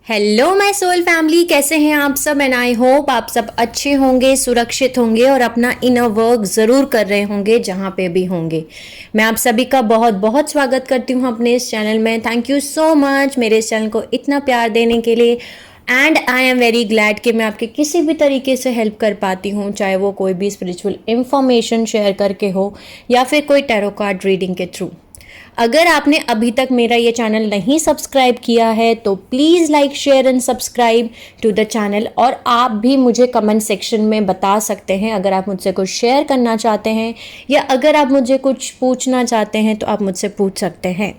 Hello my soul family, कैसे हैं आप सब। एंड आई होप आप सब अच्छे होंगे, सुरक्षित होंगे और अपना इनर वर्क ज़रूर कर रहे होंगे जहाँ पे भी होंगे। मैं आप सभी का बहुत बहुत स्वागत करती हूँ अपने इस चैनल में। थैंक यू सो मच मेरे इस चैनल को इतना प्यार देने के लिए। And I am very glad कि मैं आपके किसी भी तरीके से हेल्प कर पाती हूँ, चाहे वो कोई भी स्पिरिचुअल इंफॉर्मेशन शेयर करके हो या फिर कोई टैरो कार्ड रीडिंग के थ्रू। अगर आपने अभी तक मेरा ये चैनल नहीं सब्सक्राइब किया है तो please like share and subscribe to the channel. और आप भी मुझे कमेंट सेक्शन में बता सकते हैं अगर आप मुझसे कुछ शेयर करना चाहते हैं या अगर आप मुझे कुछ पूछना चाहते हैं तो आप मुझसे पूछ सकते हैं।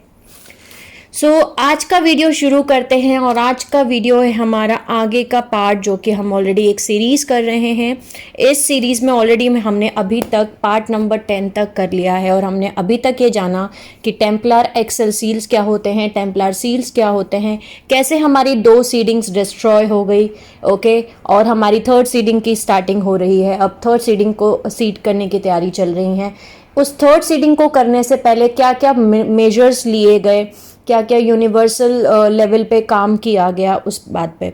आज का वीडियो शुरू करते हैं और आज का वीडियो है हमारा आगे का पार्ट, जो कि हम ऑलरेडी एक सीरीज़ कर रहे हैं। इस सीरीज़ में ऑलरेडी हमने अभी तक पार्ट नंबर 10 तक कर लिया है और हमने अभी तक ये जाना कि टेम्पलर एक्सेल सील्स क्या होते हैं, टेम्पलर सील्स क्या होते हैं, कैसे हमारी 2 सीडिंग्स डिस्ट्रॉय हो गई, ओके, और हमारी 3rd सीडिंग की स्टार्टिंग हो रही है। अब 3rd सीडिंग को सीड करने की तैयारी चल रही है। उस 3rd सीडिंग को करने से पहले क्या क्या मेजर्स लिए गए, क्या क्या यूनिवर्सल लेवल पे काम किया गया, उस बात पे।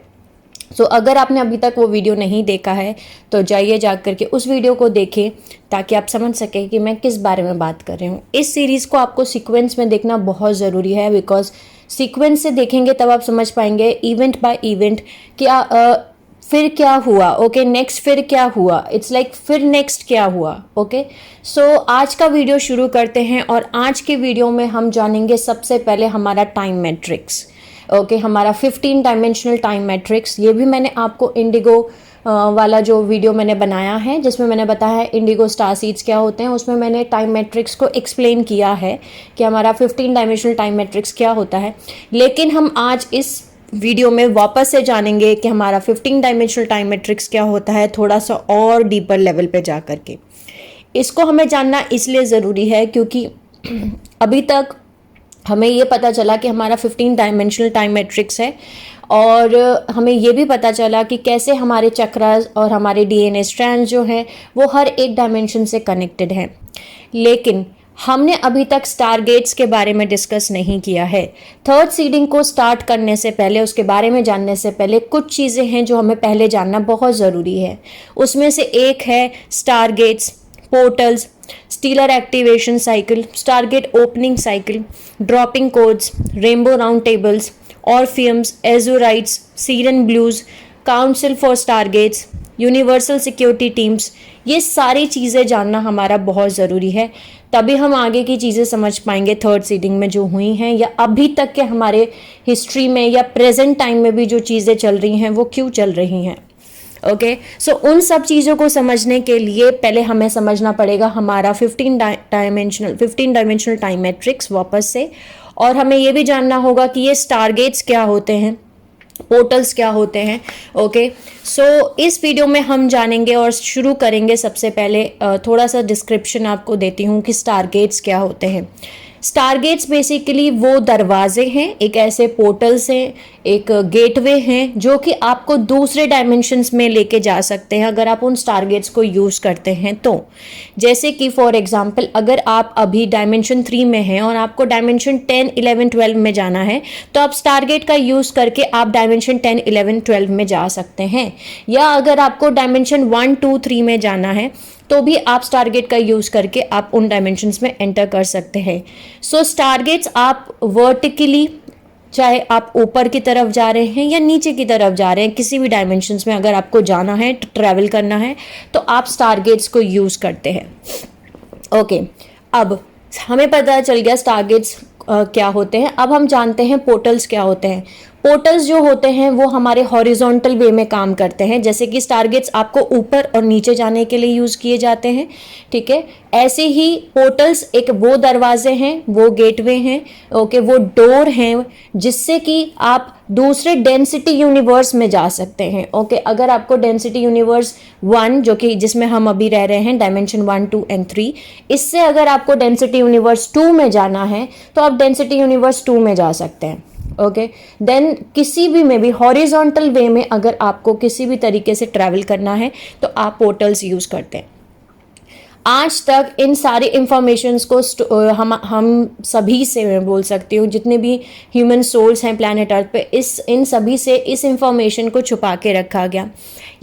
अगर आपने अभी तक वो वीडियो नहीं देखा है तो जाइए जा करके उस वीडियो को देखें ताकि आप समझ सकें कि मैं किस बारे में बात कर रही हूँ। इस सीरीज़ को आपको सीक्वेंस में देखना बहुत ज़रूरी है, बिकॉज सीक्वेंस से देखेंगे तब आप समझ पाएंगे इवेंट बाय इवेंट क्या फिर क्या हुआ, ओके, नेक्स्ट फिर क्या हुआ, इट्स लाइक फिर नेक्स्ट क्या हुआ, ओके। आज का वीडियो शुरू करते हैं और आज के वीडियो में हम जानेंगे सबसे पहले हमारा टाइम मैट्रिक्स, ओके, हमारा 15 डायमेंशनल टाइम मैट्रिक्स। ये भी मैंने आपको इंडिगो वाला जो वीडियो मैंने बनाया है जिसमें मैंने बताया है इंडिगो स्टार सीड्स क्या होते हैं, उसमें मैंने टाइम मैट्रिक्स को एक्सप्लेन किया है कि हमारा 15 डायमेंशनल टाइम मैट्रिक्स क्या होता है। लेकिन हम आज इस वीडियो में वापस से जानेंगे कि हमारा 15 डायमेंशनल टाइम मैट्रिक्स क्या होता है, थोड़ा सा और डीपर लेवल पे जा कर के। इसको हमें जानना इसलिए ज़रूरी है क्योंकि अभी तक हमें ये पता चला कि हमारा 15 डायमेंशनल टाइम मैट्रिक्स है और हमें ये भी पता चला कि कैसे हमारे चक्रास और हमारे डीएनए स्ट्रैंड्स जो हैं वो हर एक डायमेंशन से कनेक्टेड हैं। लेकिन हमने अभी तक स्टारगेट्स के बारे में डिस्कस नहीं किया है। 3rd सीडिंग को स्टार्ट करने से पहले, उसके बारे में जानने से पहले कुछ चीज़ें हैं जो हमें पहले जानना बहुत ज़रूरी है। उसमें से एक है stargates, portals, stellar activation cycle, stargate opening cycle, dropping codes, rainbow round tables, Oraphims, Azurites, Sirian Blues, council for stargates, universal security teams. ये सारी चीज़ें जानना हमारा बहुत ज़रूरी है, तभी हम आगे की चीज़ें समझ पाएंगे 3rd सीडिंग में जो हुई हैं या अभी तक के हमारे हिस्ट्री में या प्रेजेंट टाइम में भी जो चीज़ें चल रही हैं वो क्यों चल रही हैं, ओके। उन सब चीज़ों को समझने के लिए पहले हमें समझना पड़ेगा हमारा 15 डायमेंशनल टाइम मैट्रिक्स वापस से। और हमें ये भी जानना होगा कि ये स्टारगेट्स क्या होते हैं, पोर्टल्स क्या होते हैं, ओके। इस वीडियो में हम जानेंगे और शुरू करेंगे। सबसे पहले थोड़ा सा डिस्क्रिप्शन आपको देती हूँ कि स्टारगेट्स क्या होते हैं। स्टारगेट्स बेसिकली वो दरवाजे हैं, एक ऐसे पोर्टल्स हैं, एक गेटवे हैं जो कि आपको दूसरे डायमेंशंस में लेके जा सकते हैं अगर आप उन स्टारगेट्स को यूज़ करते हैं तो। जैसे कि फॉर एग्जांपल अगर आप अभी डायमेंशन 3 में हैं और आपको डायमेंशन 10, 11, 12 में जाना है तो आप स्टारगेट का यूज़ करके आप डायमेंशन 10, 11, 12 में जा सकते हैं। या अगर आपको डायमेंशन 1, 2, 3 में जाना है तो भी आप स्टारगेट का यूज़ करके आप उन डायमेंशंस में एंटर कर सकते हैं। स्टारगेट्स आप वर्टिकली, चाहे आप ऊपर की तरफ जा रहे हैं या नीचे की तरफ जा रहे हैं, किसी भी डायमेंशंस में अगर आपको जाना है, ट्रैवल करना है तो आप स्टारगेट्स को यूज़ करते हैं, ओके। अब हमें पता चल गया स्टारगेट्स क्या होते हैं। अब हम जानते हैं पोर्टल्स क्या होते हैं। पोर्टल्स जो होते हैं वो हमारे हॉरिजॉन्टल वे में काम करते हैं, जैसे कि स्टारगेट्स आपको ऊपर और नीचे जाने के लिए यूज़ किए जाते हैं, ठीक है। ऐसे ही पोर्टल्स एक वो दरवाजे हैं, वो गेटवे हैं, ओके, वो डोर हैं जिससे कि आप दूसरे डेंसिटी यूनिवर्स में जा सकते हैं, ओके। अगर आपको डेंसिटी यूनिवर्स 1 जो कि जिसमें हम अभी रह रहे हैं, डायमेंशन 1, 2 एंड 3, इससे अगर आपको डेंसिटी यूनिवर्स 2 में जाना है तो आप डेंसिटी यूनिवर्स 2 में जा सकते हैं, ओके। देन किसी भी में भी हॉरिजॉन्टल वे में अगर आपको किसी भी तरीके से ट्रैवल करना है तो आप पोर्टल्स यूज़ करते हैं। आज तक इन सारे इंफॉर्मेशंस को हम सभी से, मैं बोल सकती हूँ, जितने भी ह्यूमन सोल्स हैं प्लैनेट अर्थ पे, इन सभी से इस इंफॉर्मेशन को छुपा के रखा गया।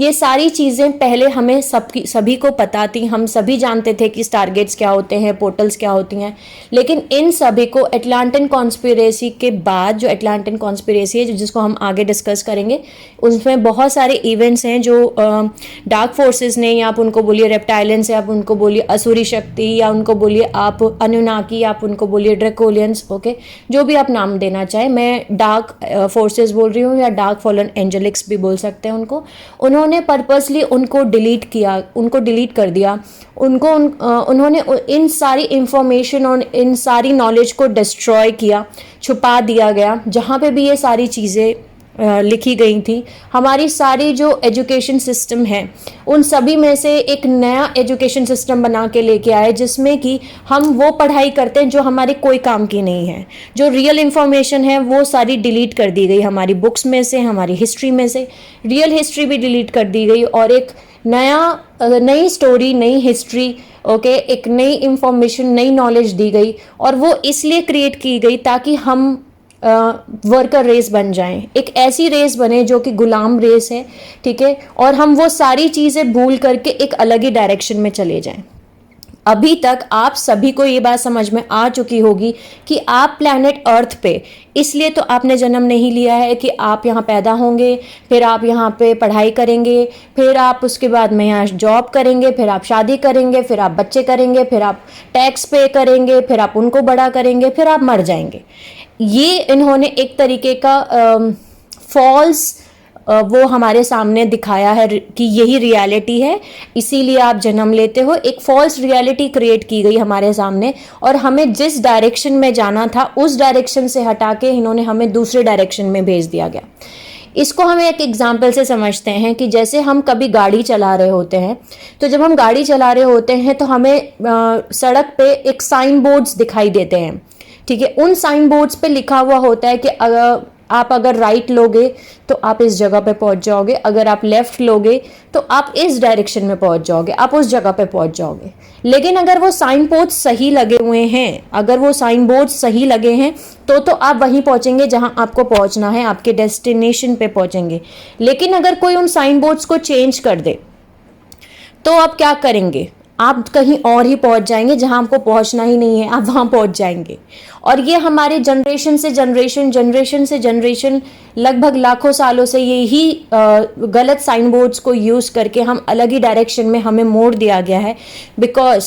ये सारी चीज़ें पहले हमें सभी को पता थी, हम सभी जानते थे कि स्टारगेट्स क्या होते हैं, पोर्टल्स क्या होती हैं, लेकिन इन सभी को अटलांटिन कॉन्स्पिरेसी के बाद, जो अटलांटिन कॉन्स्पिरेसी है जिसको हम आगे डिस्कस करेंगे, उसमें बहुत सारे इवेंट्स हैं जो डार्क फोर्सेस ने, या आप उनको बोलिए रेप्टाइलियंस, या आप उनको बोलिए असुरी शक्ति, या उनको बोलिए आप अनुनाकी, या आप उनको बोलिए ड्रैकोलियंस, ओके, जो भी आप नाम देना चाहें। मैं डार्क फोर्सेस बोल रही हूँ, या डार्क फॉलन एंजेलिक्स भी बोल सकते हैं उनको। उन्होंने पर्पसली उनको डिलीट किया, उनको डिलीट कर दिया, उन्होंने इन सारी इंफॉर्मेशन और इन सारी नॉलेज को डिस्ट्रॉय किया, छुपा दिया गया। जहाँ पे भी ये सारी चीज़ें लिखी गई थी, हमारी सारी जो एजुकेशन सिस्टम है उन सभी में से एक नया एजुकेशन सिस्टम बना के लेके आए, जिसमें कि हम वो पढ़ाई करते हैं जो हमारे कोई काम की नहीं है। जो रियल इन्फॉर्मेशन है वो सारी डिलीट कर दी गई हमारी बुक्स में से, हमारी हिस्ट्री में से रियल हिस्ट्री भी डिलीट कर दी गई, और एक नई स्टोरी, नई हिस्ट्री, ओके, एक नई इंफॉर्मेशन, नई नॉलेज दी गई। और वो इसलिए क्रिएट की गई ताकि हम वर्कर रेस बन जाएं, एक ऐसी रेस बने जो कि गुलाम रेस है, ठीक है, और हम वो सारी चीज़ें भूल करके एक अलग ही डायरेक्शन में चले जाएं। अभी तक आप सभी को ये बात समझ में आ चुकी होगी कि आप प्लैनेट अर्थ पे इसलिए तो आपने जन्म नहीं लिया है कि आप यहाँ पैदा होंगे, फिर आप यहाँ पे पढ़ाई करेंगे, फिर आप उसके बाद में यहाँ जॉब करेंगे, फिर आप शादी करेंगे, फिर आप बच्चे करेंगे, फिर आप टैक्स पे करेंगे, फिर आप उनको बड़ा करेंगे, फिर आप मर जाएंगे। ये इन्होंने एक तरीके का फॉल्स वो हमारे सामने दिखाया है कि यही रियलिटी है, इसीलिए आप जन्म लेते हो। एक फॉल्स रियलिटी क्रिएट की गई हमारे सामने, और हमें जिस डायरेक्शन में जाना था उस डायरेक्शन से हटा के इन्होंने हमें दूसरे डायरेक्शन में भेज दिया गया। इसको हम एक एग्जाम्पल से समझते हैं कि जैसे हम कभी गाड़ी चला रहे होते हैं, तो जब हम गाड़ी चला रहे होते हैं तो हमें सड़क पे एक साइन बोर्ड्स दिखाई देते हैं, ठीक है। उन साइन बोर्ड्स पे लिखा हुआ होता है कि आप अगर राइट लोगे तो आप इस जगह पे पहुंच जाओगे, अगर आप लेफ्ट लोगे तो आप इस डायरेक्शन में पहुंच जाओगे, आप उस जगह पे पहुंच जाओगे। लेकिन अगर वो साइन बोर्ड सही लगे हुए हैं, अगर वो साइन बोर्ड सही लगे हैं तो आप वहीं पहुंचेंगे जहां आपको पहुंचना है, आपके डेस्टिनेशन पे पहुंचेंगे। लेकिन अगर कोई उन साइन बोर्ड्स को चेंज कर दे तो आप क्या करेंगे? आप कहीं और ही पहुंच जाएंगे, जहां आपको पहुंचना ही नहीं है, आप वहां पहुंच जाएंगे। और ये हमारे जनरेशन से जनरेशन लगभग लाखों सालों से यही गलत साइन बोर्ड्स को यूज करके हम अलग ही डायरेक्शन में हमें मोड़ दिया गया है। बिकॉज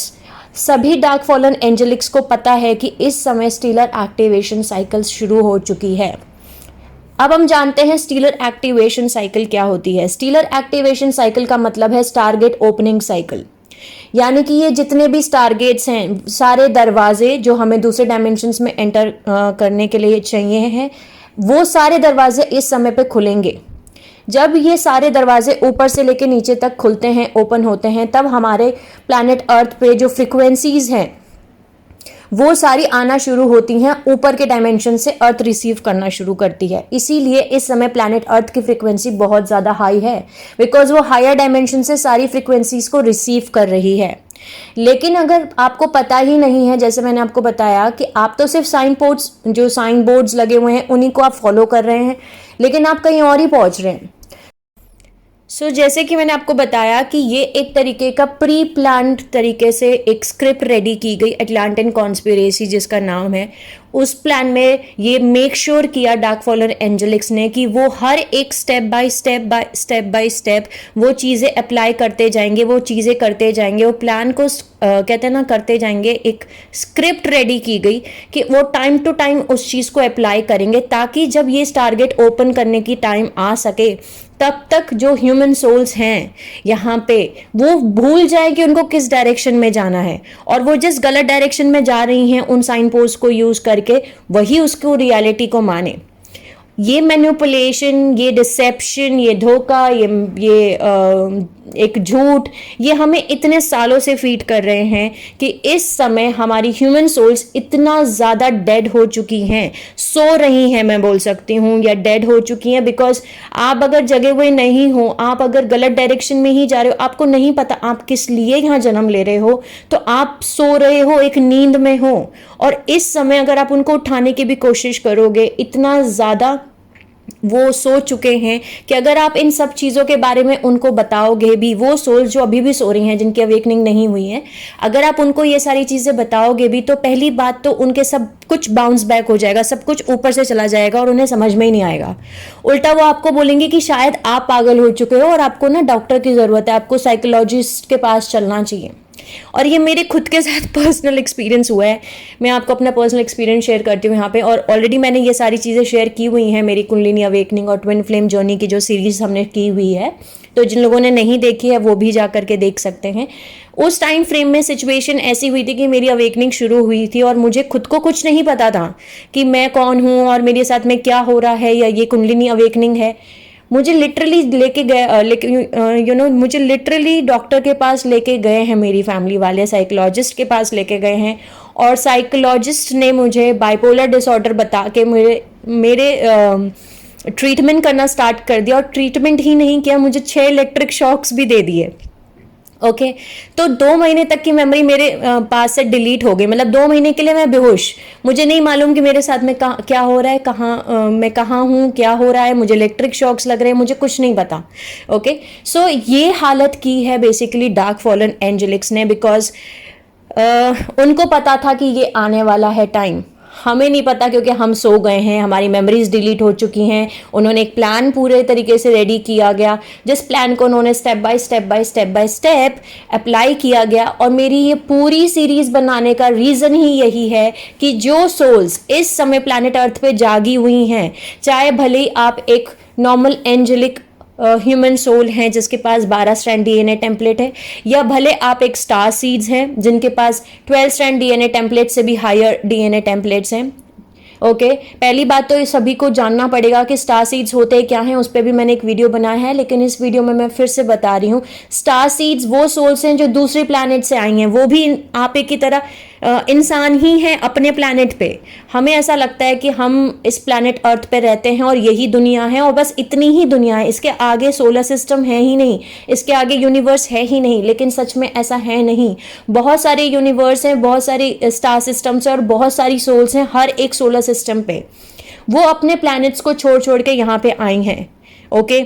सभी डार्क फॉलन एंजेलिक्स को पता है कि इस समय स्टीलर एक्टिवेशन साइकिल शुरू हो चुकी है। अब हम जानते हैं स्टीलर एक्टिवेशन साइकिल क्या होती है। स्टीलर एक्टिवेशन साइकिल का मतलब है स्टारगेट ओपनिंग साइकिल, यानी कि ये जितने भी स्टारगेट्स हैं, सारे दरवाजे जो हमें दूसरे डायमेंशंस में एंटर करने के लिए चाहिए हैं, वो सारे दरवाजे इस समय पे खुलेंगे। जब ये सारे दरवाजे ऊपर से लेके नीचे तक खुलते हैं, ओपन होते हैं, तब हमारे प्लैनेट अर्थ पे जो फ्रिक्वेंसीज हैं वो सारी आना शुरू होती हैं, ऊपर के डायमेंशन से अर्थ रिसीव करना शुरू करती है। इसीलिए इस समय प्लैनेट अर्थ की फ्रिक्वेंसी बहुत ज़्यादा हाई है, बिकॉज वो हायर डायमेंशन से सारी फ्रिक्वेंसीज को रिसीव कर रही है। लेकिन अगर आपको पता ही नहीं है, जैसे मैंने आपको बताया कि आप तो सिर्फ जो साइन बोर्ड्स लगे हुए हैं उन्हीं को आप फॉलो कर रहे हैं, लेकिन आप कहीं और ही पहुंच रहे हैं। जैसे कि मैंने आपको बताया कि ये एक तरीके का प्री प्लान्ड तरीके से एक स्क्रिप्ट रेडी की गई अटलांटिन कॉन्स्पिरेसी जिसका नाम है। उस प्लान में ये मेक श्योर किया डार्क फॉलन एंजेलिक्स ने कि वो हर एक स्टेप बाय स्टेप वो चीज़ें अप्लाई करते जाएंगे, वो चीज़ें करते जाएंगे, वो प्लान को कहते हैं ना करते जाएंगे। एक स्क्रिप्ट रेडी की गई कि वो टाइम टू टाइम उस चीज़ को अप्लाई करेंगे, ताकि जब ये टारगेट ओपन करने की टाइम आ सके तब तक जो ह्यूमन सोल्स हैं यहाँ पे वो भूल जाए कि उनको किस डायरेक्शन में जाना है, और वो जिस गलत डायरेक्शन में जा रही हैं उन साइन पोस्ट को यूज करके वही उसको रियलिटी को माने। ये मैनिपुलेशन, ये डिसेप्शन, ये धोखा, ये एक झूठ, ये हमें इतने सालों से फीड कर रहे हैं कि इस समय हमारी ह्यूमन सोल्स इतना ज़्यादा डेड हो चुकी हैं, सो रही हैं मैं बोल सकती हूँ, या डेड हो चुकी हैं। बिकॉज आप अगर जगे हुए नहीं हो, आप अगर गलत डायरेक्शन में ही जा रहे हो, आपको नहीं पता आप किस लिए यहाँ जन्म ले रहे हो, तो आप सो रहे हो, एक नींद में हो। और इस समय अगर आप उनको उठाने की भी कोशिश करोगे, इतना ज़्यादा वो सो चुके हैं कि अगर आप इन सब चीज़ों के बारे में उनको बताओगे भी, वो सोल जो अभी भी सो रही हैं, जिनकी अवेकनिंग नहीं हुई है, अगर आप उनको ये सारी चीज़ें बताओगे भी, तो पहली बात तो उनके सब कुछ बाउंस बैक हो जाएगा, सब कुछ ऊपर से चला जाएगा और उन्हें समझ में ही नहीं आएगा। उल्टा वो आपको बोलेंगे कि शायद आप पागल हो चुके हो और आपको ना डॉक्टर की ज़रूरत है, आपको साइकोलॉजिस्ट के पास चलना चाहिए। और ये मेरे खुद के साथ पर्सनल एक्सपीरियंस हुआ है। मैं आपको अपना पर्सनल एक्सपीरियंस शेयर करती हूँ यहाँ पे। और ऑलरेडी मैंने ये सारी चीज़ें शेयर की हुई हैं मेरी कुंडलिनी अवेकनिंग और ट्विन फ्लेम जर्नी की जो सीरीज हमने की हुई है, तो जिन लोगों ने नहीं देखी है वो भी जा करके देख सकते हैं। उस टाइम फ्रेम में सिचुएशन ऐसी हुई थी कि मेरी अवेकनिंग शुरू हुई थी और मुझे खुद को कुछ नहीं पता था कि मैं कौन हूँ और मेरे साथ में क्या हो रहा है, या ये कुंडलिनी अवेकनिंग है। मुझे लिटरली लेके गए मुझे लिटरली डॉक्टर के पास लेके गए हैं मेरी फैमिली वाले, साइकोलॉजिस्ट के पास लेके गए हैं। और साइकोलॉजिस्ट ने मुझे बाइपोलर डिसऑर्डर बता के मेरे ट्रीटमेंट करना स्टार्ट कर दिया। और ट्रीटमेंट ही नहीं किया, मुझे 6 इलेक्ट्रिक शॉक्स भी दे दिए। ओके तो 2 महीने तक की मेमोरी मेरे पास से डिलीट हो गई। मतलब 2 महीने के लिए मैं बेहोश, मुझे नहीं मालूम कि मेरे साथ में क्या हो रहा है, मैं कहाँ हूँ, क्या हो रहा है, मुझे इलेक्ट्रिक शॉक्स लग रहे हैं, मुझे कुछ नहीं पता। ओके सो ये हालत की है बेसिकली डार्क फॉलन एंजेलिक्स ने। बिकॉज उनको पता था कि ये आने वाला है टाइम, हमें नहीं पता क्योंकि हम सो गए हैं, हमारी मेमोरीज डिलीट हो चुकी हैं। उन्होंने एक प्लान पूरे तरीके से रेडी किया गया, जिस प्लान को उन्होंने स्टेप बाय स्टेप अप्लाई किया गया। और मेरी ये पूरी सीरीज बनाने का रीज़न ही यही है कि जो सोल्स इस समय प्लैनेट अर्थ पे जागी हुई हैं, चाहे भले ही आप एक नॉर्मल एंजेलिक ह्यूमन सोल हैं जिसके पास 12 स्ट्रैंड डीएनए टेम्पलेट है, या भले आप एक स्टार सीड्स हैं जिनके पास 12 स्ट्रैंड डीएनए टेम्पलेट से भी हायर डीएनए टेम्पलेट्स हैं। ओके पहली बात तो सभी को जानना पड़ेगा कि स्टार सीड्स होते क्या हैं, उस पर भी मैंने एक वीडियो बनाया है, लेकिन इस वीडियो में मैं फिर से बता रही हूँ। स्टार सीड्स वो सोल्स हैं जो दूसरे प्लैनेट से आई हैं, वो भी आप एक की तरह इंसान ही हैं अपने प्लैनेट पे। हमें ऐसा लगता है कि हम इस प्लैनेट अर्थ पे रहते हैं और यही दुनिया है और बस इतनी ही दुनिया है, इसके आगे सोलर सिस्टम है ही नहीं, इसके आगे यूनिवर्स है ही नहीं। लेकिन सच में ऐसा है नहीं, बहुत सारे यूनिवर्स हैं, बहुत सारी स्टार सिस्टम्स हैं और बहुत सारी सोल्स हैं हर एक सोलर सिस्टम पे। वो अपने प्लैनेट्स को छोड़ छोड़ के यहाँ पे आई हैं। ओके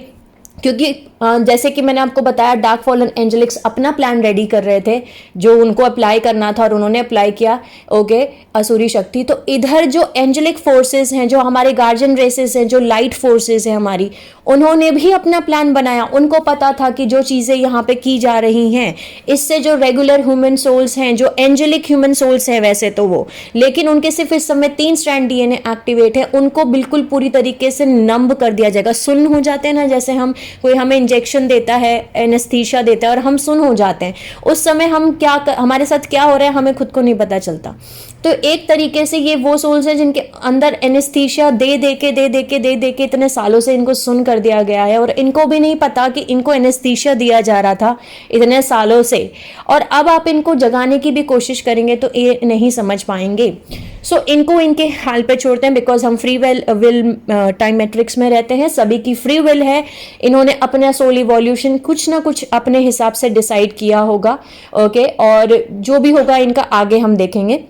क्योंकि जैसे कि मैंने आपको बताया, डार्क फॉलन एंजेलिक्स अपना प्लान रेडी कर रहे थे जो उनको अप्लाई करना था और उन्होंने अप्लाई किया। ओके असुरी शक्ति। तो इधर जो एंजेलिक फोर्सेस हैं, जो हमारे गार्जियन रेसेस हैं, जो लाइट फोर्सेस हैं हमारी, उन्होंने भी अपना प्लान बनाया। उनको पता था कि जो चीज़ें यहाँ पे की जा रही हैं, इससे जो रेगुलर ह्यूमन सोल्स हैं, जो एंजेलिक ह्यूमन सोल्स हैं वैसे तो वो, लेकिन उनके सिर्फ इस समय 3 स्ट्रैंड डीएनए एक्टिवेट है, उनको बिल्कुल पूरी तरीके से नंब कर दिया जाएगा। सुन्न हो जाते हैं ना, जैसे कोई हमें इंजेक्शन देता है, एनेस्थीसिया देता है और हम सुन्न हो जाते हैं, उस समय हम हमारे साथ क्या हो रहा है हमें खुद को नहीं पता चलता। तो एक तरीके से ये वो सोल्स हैं जिनके अंदर एनेस्थीसिया दे दे के इतने सालों से इनको सुन कर दिया गया है और इनको भी नहीं पता कि इनको एनेस्थीसिया दिया जा रहा था इतने सालों से। और अब आप इनको जगाने की भी कोशिश करेंगे तो ये नहीं समझ पाएंगे। सो इनको इनके हाल पे छोड़ते हैं, बिकॉज हम फ्री विल टाइम मैट्रिक्स में रहते हैं, सभी की फ्री विल है। इन्होंने अपना सोल इवोल्यूशन कुछ ना कुछ अपने हिसाब से डिसाइड किया होगा। ओके और जो भी होगा इनका आगे हम देखेंगे,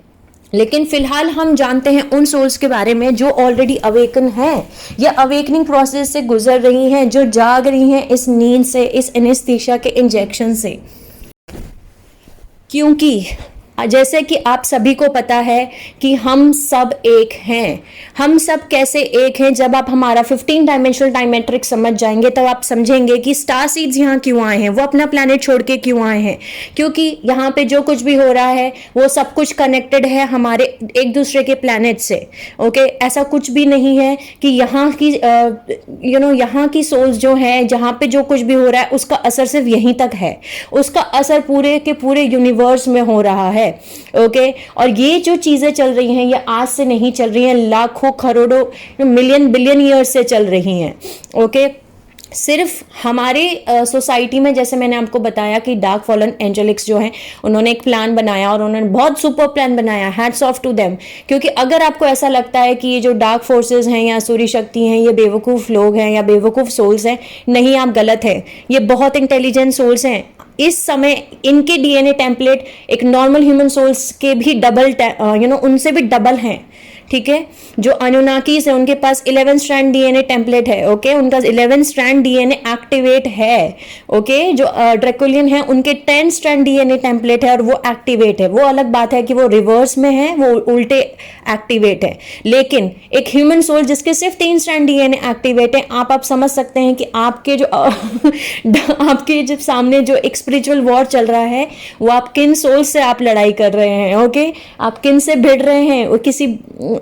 लेकिन फिलहाल हम जानते हैं उन सोल्स के बारे में जो ऑलरेडी अवेकन हैं या अवेकनिंग प्रोसेस से गुजर रही हैं, जो जाग रही हैं इस नींद से, इस एनेस्थीसिया के इंजेक्शन से। क्योंकि जैसे कि आप सभी को पता है कि हम सब एक हैं। हम सब कैसे एक हैं, जब आप हमारा 15 डायमेंशनल टाइम मैट्रिक्स समझ जाएंगे तब आप समझेंगे कि स्टार सीड्स यहाँ क्यों आए हैं, वो अपना प्लैनेट छोड़ के क्यों आए हैं। क्योंकि यहाँ पे जो कुछ भी हो रहा है वो सब कुछ कनेक्टेड है हमारे एक दूसरे के प्लैनेट से। ओके ऐसा कुछ भी नहीं है कि यहाँ की यहाँ की सोल्स जो है, जहाँ पे जो कुछ भी हो रहा है उसका असर सिर्फ यहीं तक है, उसका असर पूरे के पूरे यूनिवर्स में हो रहा है। है। ओके, और ये जो चीज़ें चल रही हैं ये आज से नहीं चल रही हैं, लाखों करोड़ों मिलियन बिलियन ईयर्स से चल रही हैं। ओके, सिर्फ हमारे सोसाइटी में, जैसे मैंने आपको बताया कि डार्क फॉलन एंजेलिक्स जो हैं उन्होंने एक प्लान बनाया और उन्होंने बहुत सुपर प्लान बनाया, हैट्स ऑफ टू देम। क्योंकि अगर आपको ऐसा लगता है कि ये जो डार्क फोर्सेस हैं या असुरी शक्ति हैं ये बेवकूफ़ लोग हैं या बेवकूफ़ सोल्स हैं, नहीं, आप गलत हैं। ये बहुत इंटेलिजेंट सोल्स हैं। इस समय इनके डीएनए टेम्पलेट एक नॉर्मल ह्यूमन सोल्स के भी डबल उनसे भी डबल हैं। ठीक है, जो अनुनाकीस है उनके पास 11 स्ट्रैंड डीएनए टेम्पलेट है। ओके, उनका 11 स्ट्रैंड डीएनए एक्टिवेट है। ओके, जो ड्रैकुलियन है उनके 10 स्ट्रैंड डीएनए टेम्पलेट है और वो एक्टिवेट है। वो अलग बात है कि वो रिवर्स में है, वो उल्टे एक्टिवेट है। लेकिन एक ह्यूमन सोल जिसके सिर्फ 3 स्ट्रैंड डीएनए एक्टिवेट है, आप समझ सकते हैं कि आपके जो आपके जब सामने जो एक स्पिरिचुअल वॉर चल रहा है वो आप किन सोल से आप लड़ाई कर रहे हैं। ओके, आप किन से भिड़ रहे हैं, वो किसी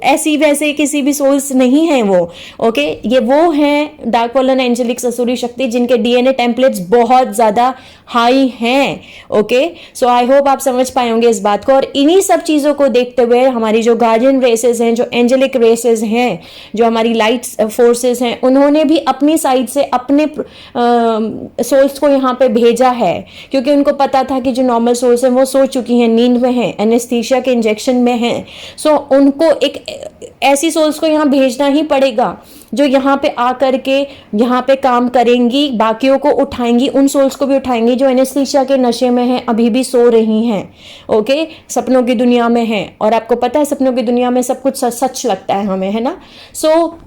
ऐसी वैसे किसी भी सोल्स नहीं है वो। ओके, ये वो हैं डार्क फॉलन एंजेलिक्स असुरी शक्ति जिनके डीएनए टेम्पलेट्स बहुत ज्यादा हाई हैं। ओके, सो आई होप आप समझ पाए होंगे इस बात को। और इन्हीं सब चीजों को देखते हुए हमारी जो गार्डियन रेसेस हैं, जो एंजेलिक रेसेस हैं, जो हमारी लाइट फोर्सेस हैं, उन्होंने भी अपनी साइड से अपने सोल्स को यहाँ पे भेजा है। क्योंकि उनको पता था कि जो नॉर्मल सोल्स हैं वो सो चुकी हैं, नींद में हैं, एनेस्थीसिया के इंजेक्शन में हैं। सो उनको एक ऐसी सोल्स को यहाँ भेजना ही पड़ेगा जो यहाँ पे आकर के यहाँ पे काम करेंगी, बाकियों को उठाएंगी, उन सोल्स को भी उठाएंगी जो एनेस्थीसिया के नशे में हैं, अभी भी सो रही हैं। ओके, सपनों की दुनिया में हैं। और आपको पता है सपनों की दुनिया में सब कुछ सच लगता है हमें, है ना। सो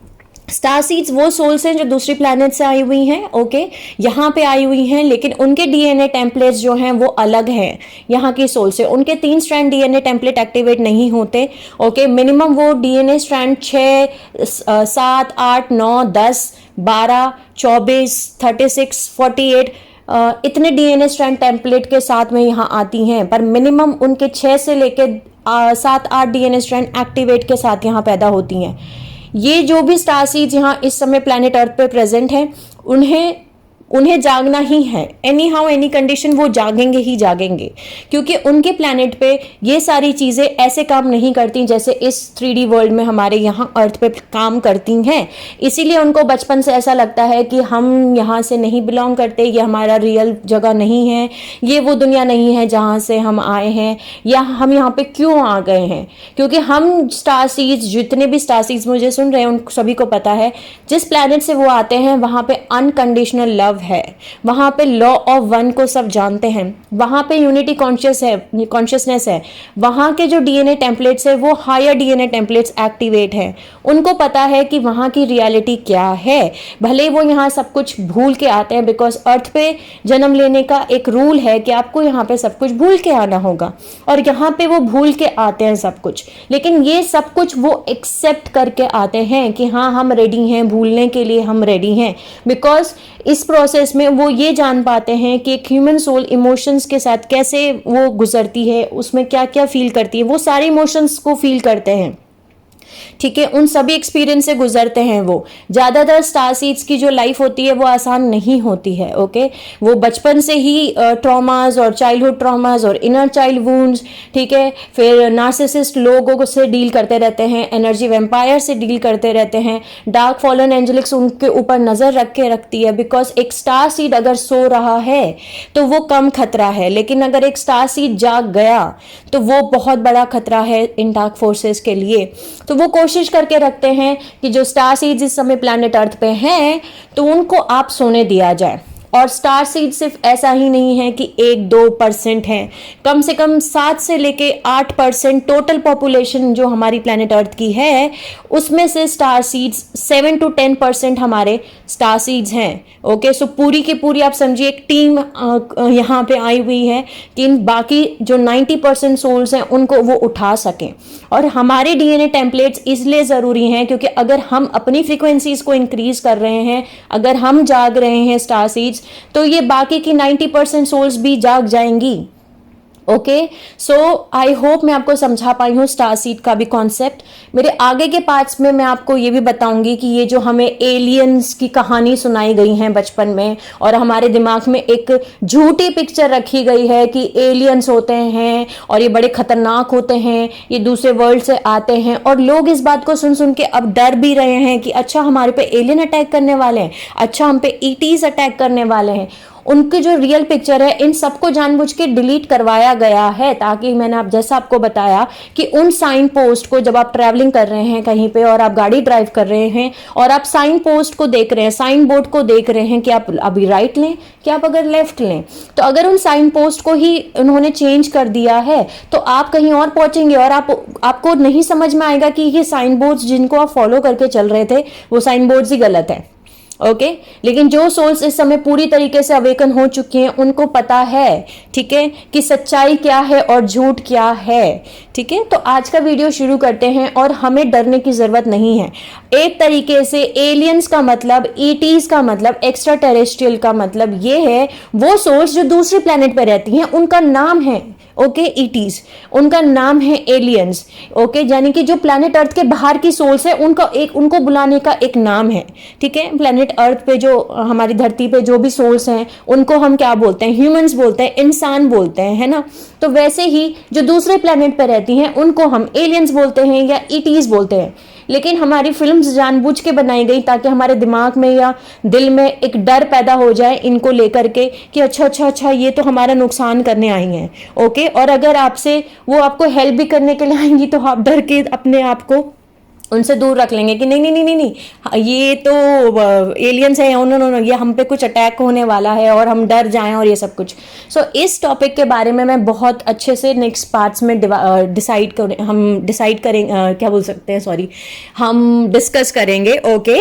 स्टार सीड्स वो सोल्स हैं जो दूसरी प्लैनेट से आई हुई हैं। ओके, यहाँ पे आई हुई हैं, लेकिन उनके डीएनए टेम्पलेट्स जो हैं वो अलग हैं यहाँ की सोल से। उनके 3 स्ट्रैंड डीएनए टेम्पलेट एक्टिवेट नहीं होते। ओके, मिनिमम वो डीएनए स्ट्रैंड 6, 7, 8, 9, 10, 12, 24, 36, 48 इतने डीएनए स्ट्रैंड टेम्पलेट के साथ में यहाँ आती हैं। पर मिनिमम उनके 6 से लेके 7-8 डीएनए स्ट्रैंड एक्टिवेट के साथ यहाँ पैदा होती हैं। ये जो भी स्टार सीड्स यहाँ इस समय प्लैनेट अर्थ पे प्रेजेंट हैं, उन्हें जागना ही है। एनी हाउ एनी कंडीशन वो जागेंगे ही जागेंगे। क्योंकि उनके प्लैनेट पे ये सारी चीज़ें ऐसे काम नहीं करती जैसे इस 3D वर्ल्ड में हमारे यहाँ अर्थ पे काम करती हैं। इसीलिए उनको बचपन से ऐसा लगता है कि हम यहाँ से नहीं बिलोंग करते, ये हमारा रियल जगह नहीं है, ये वो दुनिया नहीं है जहाँ से हम आए हैं, या हम यहाँ पे क्यों आ गए हैं। क्योंकि हम स्टार सीड्स, जितने भी स्टार सीड्स मुझे सुन रहे हैं उन सभी को पता है जिस प्लैनेट से वो आते हैं वहाँ पे अनकंडीशनल लव है, वहां पे लॉ ऑफ वन को सब जानते हैं, वहां पे यूनिटी कॉन्शियसनेस है, वहां के जो डीएनए टेम्पलेट्स है वो हायर डीएनए टेम्पलेट्स एक्टिवेट है। उनको पता है कि वहां की रियलिटी क्या है। भले वो यहाँ सब कुछ भूल के आते हैं, बिकॉज अर्थ पे जन्म लेने का एक रूल है कि आपको यहाँ पे सब कुछ भूल के आना होगा, और यहाँ पे वो भूल के आते हैं सब कुछ। लेकिन ये सब कुछ वो एक्सेप्ट करके आते हैं कि हाँ हम रेडी हैं, भूलने के लिए हम रेडी हैं। बिकॉज इस प्रोसेस में वो ये जान पाते हैं कि एक ह्यूमन सोल इमोशंस के साथ कैसे वो गुजरती है, उसमें क्या क्या फील करती है, वो सारे इमोशंस को फील करते हैं। ठीक है, उन सभी एक्सपीरियंस से गुजरते हैं वो। ज़्यादातर स्टार सीड्स की जो लाइफ होती है वो आसान नहीं होती है। ओके, वो बचपन से ही ट्रॉमास और चाइल्डहुड ट्रॉमास और इनर चाइल्ड वुंड्स, ठीक है, फिर नार्सिसिस्ट लोगों से डील करते रहते हैं, एनर्जी वेम्पायर से डील करते रहते हैं। डार्क फॉलन एंजेलिक्स उनके ऊपर नज़र रखती है, बिकॉज एक स्टार सीड अगर सो रहा है तो वो कम खतरा है, लेकिन अगर एक स्टार सीड जाग गया तो वो बहुत बड़ा खतरा है इन डार्क फोर्सेस के लिए। तो वो कोशिश करके रखते हैं कि जो स्टार सीड्स इस समय प्लैनेट अर्थ पे हैं तो उनको आप सोने दिया जाए। और स्टार सीड सिर्फ ऐसा ही नहीं है कि 1-2% है, कम से कम 7 से लेके 8% टोटल पॉपुलेशन जो हमारी प्लैनेट अर्थ की है उसमें से स्टार सीड्स 7 to 10% हमारे स्टार सीड्स हैं। ओके, सो पूरी की पूरी आप समझिए एक टीम यहाँ पे आई हुई है कि इन बाकी जो 90% सोल्स हैं उनको वो उठा सकें। और हमारे डीएनए टेम्पलेट्स इसलिए ज़रूरी हैं क्योंकि अगर हम अपनी फ्रीक्वेंसीज को इंक्रीज कर रहे हैं, अगर हम जाग रहे हैं स्टार सीड्स, तो ये बाकी की 90% सोल्स भी जाग जाएंगी। ओके, सो आई होप मैं आपको समझा पाई हूँ स्टार सीड का भी कॉन्सेप्ट। मेरे आगे के पार्ट्स में मैं आपको ये भी बताऊंगी कि ये जो हमें एलियंस की कहानी सुनाई गई है बचपन में, और हमारे दिमाग में एक झूठी पिक्चर रखी गई है कि एलियंस होते हैं और ये बड़े खतरनाक होते हैं, ये दूसरे वर्ल्ड से आते हैं, और लोग इस बात को सुन सुन के अब डर भी रहे हैं कि अच्छा हमारे पे एलियन अटैक करने वाले हैं, अच्छा हम पे ईटीज अटैक करने वाले हैं। उनकी जो रियल पिक्चर है इन सबको जानबूझ के डिलीट करवाया गया है, ताकि मैंने आप जैसा आपको बताया कि उन साइन पोस्ट को, जब आप ट्रैवलिंग कर रहे हैं कहीं पे और आप गाड़ी ड्राइव कर रहे हैं और आप साइन पोस्ट को देख रहे हैं, साइन बोर्ड को देख रहे हैं कि आप अभी राइट लें कि आप अगर लेफ्ट लें, तो अगर उन साइन पोस्ट को ही उन्होंने चेंज कर दिया है तो आप कहीं और पहुंचेंगे और आपको नहीं समझ में आएगा कि ये साइन बोर्ड्स जिनको आप फॉलो करके चल रहे थे वो साइन बोर्ड्स ही गलत है। ओके, लेकिन जो सोल्स इस समय पूरी तरीके से अवेकन हो चुके हैं उनको पता है, ठीक है, कि सच्चाई क्या है और झूठ क्या है। ठीक है, तो आज का वीडियो शुरू करते हैं। और हमें डरने की जरूरत नहीं है। एक तरीके से एलियंस का मतलब, ईटीज का मतलब, एक्स्ट्रा टेरेस्ट्रियल का मतलब ये है वो सोल्स जो दूसरे प्लेनेट पर रहती हैं, उनका नाम है ओके ईटीज, उनका नाम है एलियंस। ओके, यानी कि जो प्लैनेट अर्थ के बाहर की सोल्स है उनको बुलाने का एक नाम है। ठीक है, प्लैनेट अर्थ पे जो हमारी धरती पे जो भी सोल्स हैं उनको हम क्या बोलते हैं? ह्यूमंस बोलते हैं, इंसान बोलते हैं, है ना। तो वैसे ही जो दूसरे प्लैनेट पे रहती हैं उनको हम एलियंस बोलते हैं या ईटीज बोलते हैं। लेकिन हमारी फिल्म्स जानबूझ के बनाई गई ताकि हमारे दिमाग में या दिल में एक डर पैदा हो जाए इनको लेकर के कि अच्छा अच्छा अच्छा ये तो हमारा नुकसान करने आई हैं। ओके, और अगर आपसे वो आपको हेल्प भी करने के लिए आएंगी तो आप डर के अपने आप को उनसे दूर रख लेंगे कि नहीं नहीं नहीं नहीं नहीं ये तो एलियंस है, नो ये हम पे कुछ अटैक होने वाला है और हम डर जाएं और ये सब कुछ। सो इस टॉपिक के बारे में मैं बहुत अच्छे से नेक्स्ट पार्ट्स में हम डिसाइड करेंगे, क्या बोल सकते हैं, सॉरी, हम डिस्कस करेंगे। ओके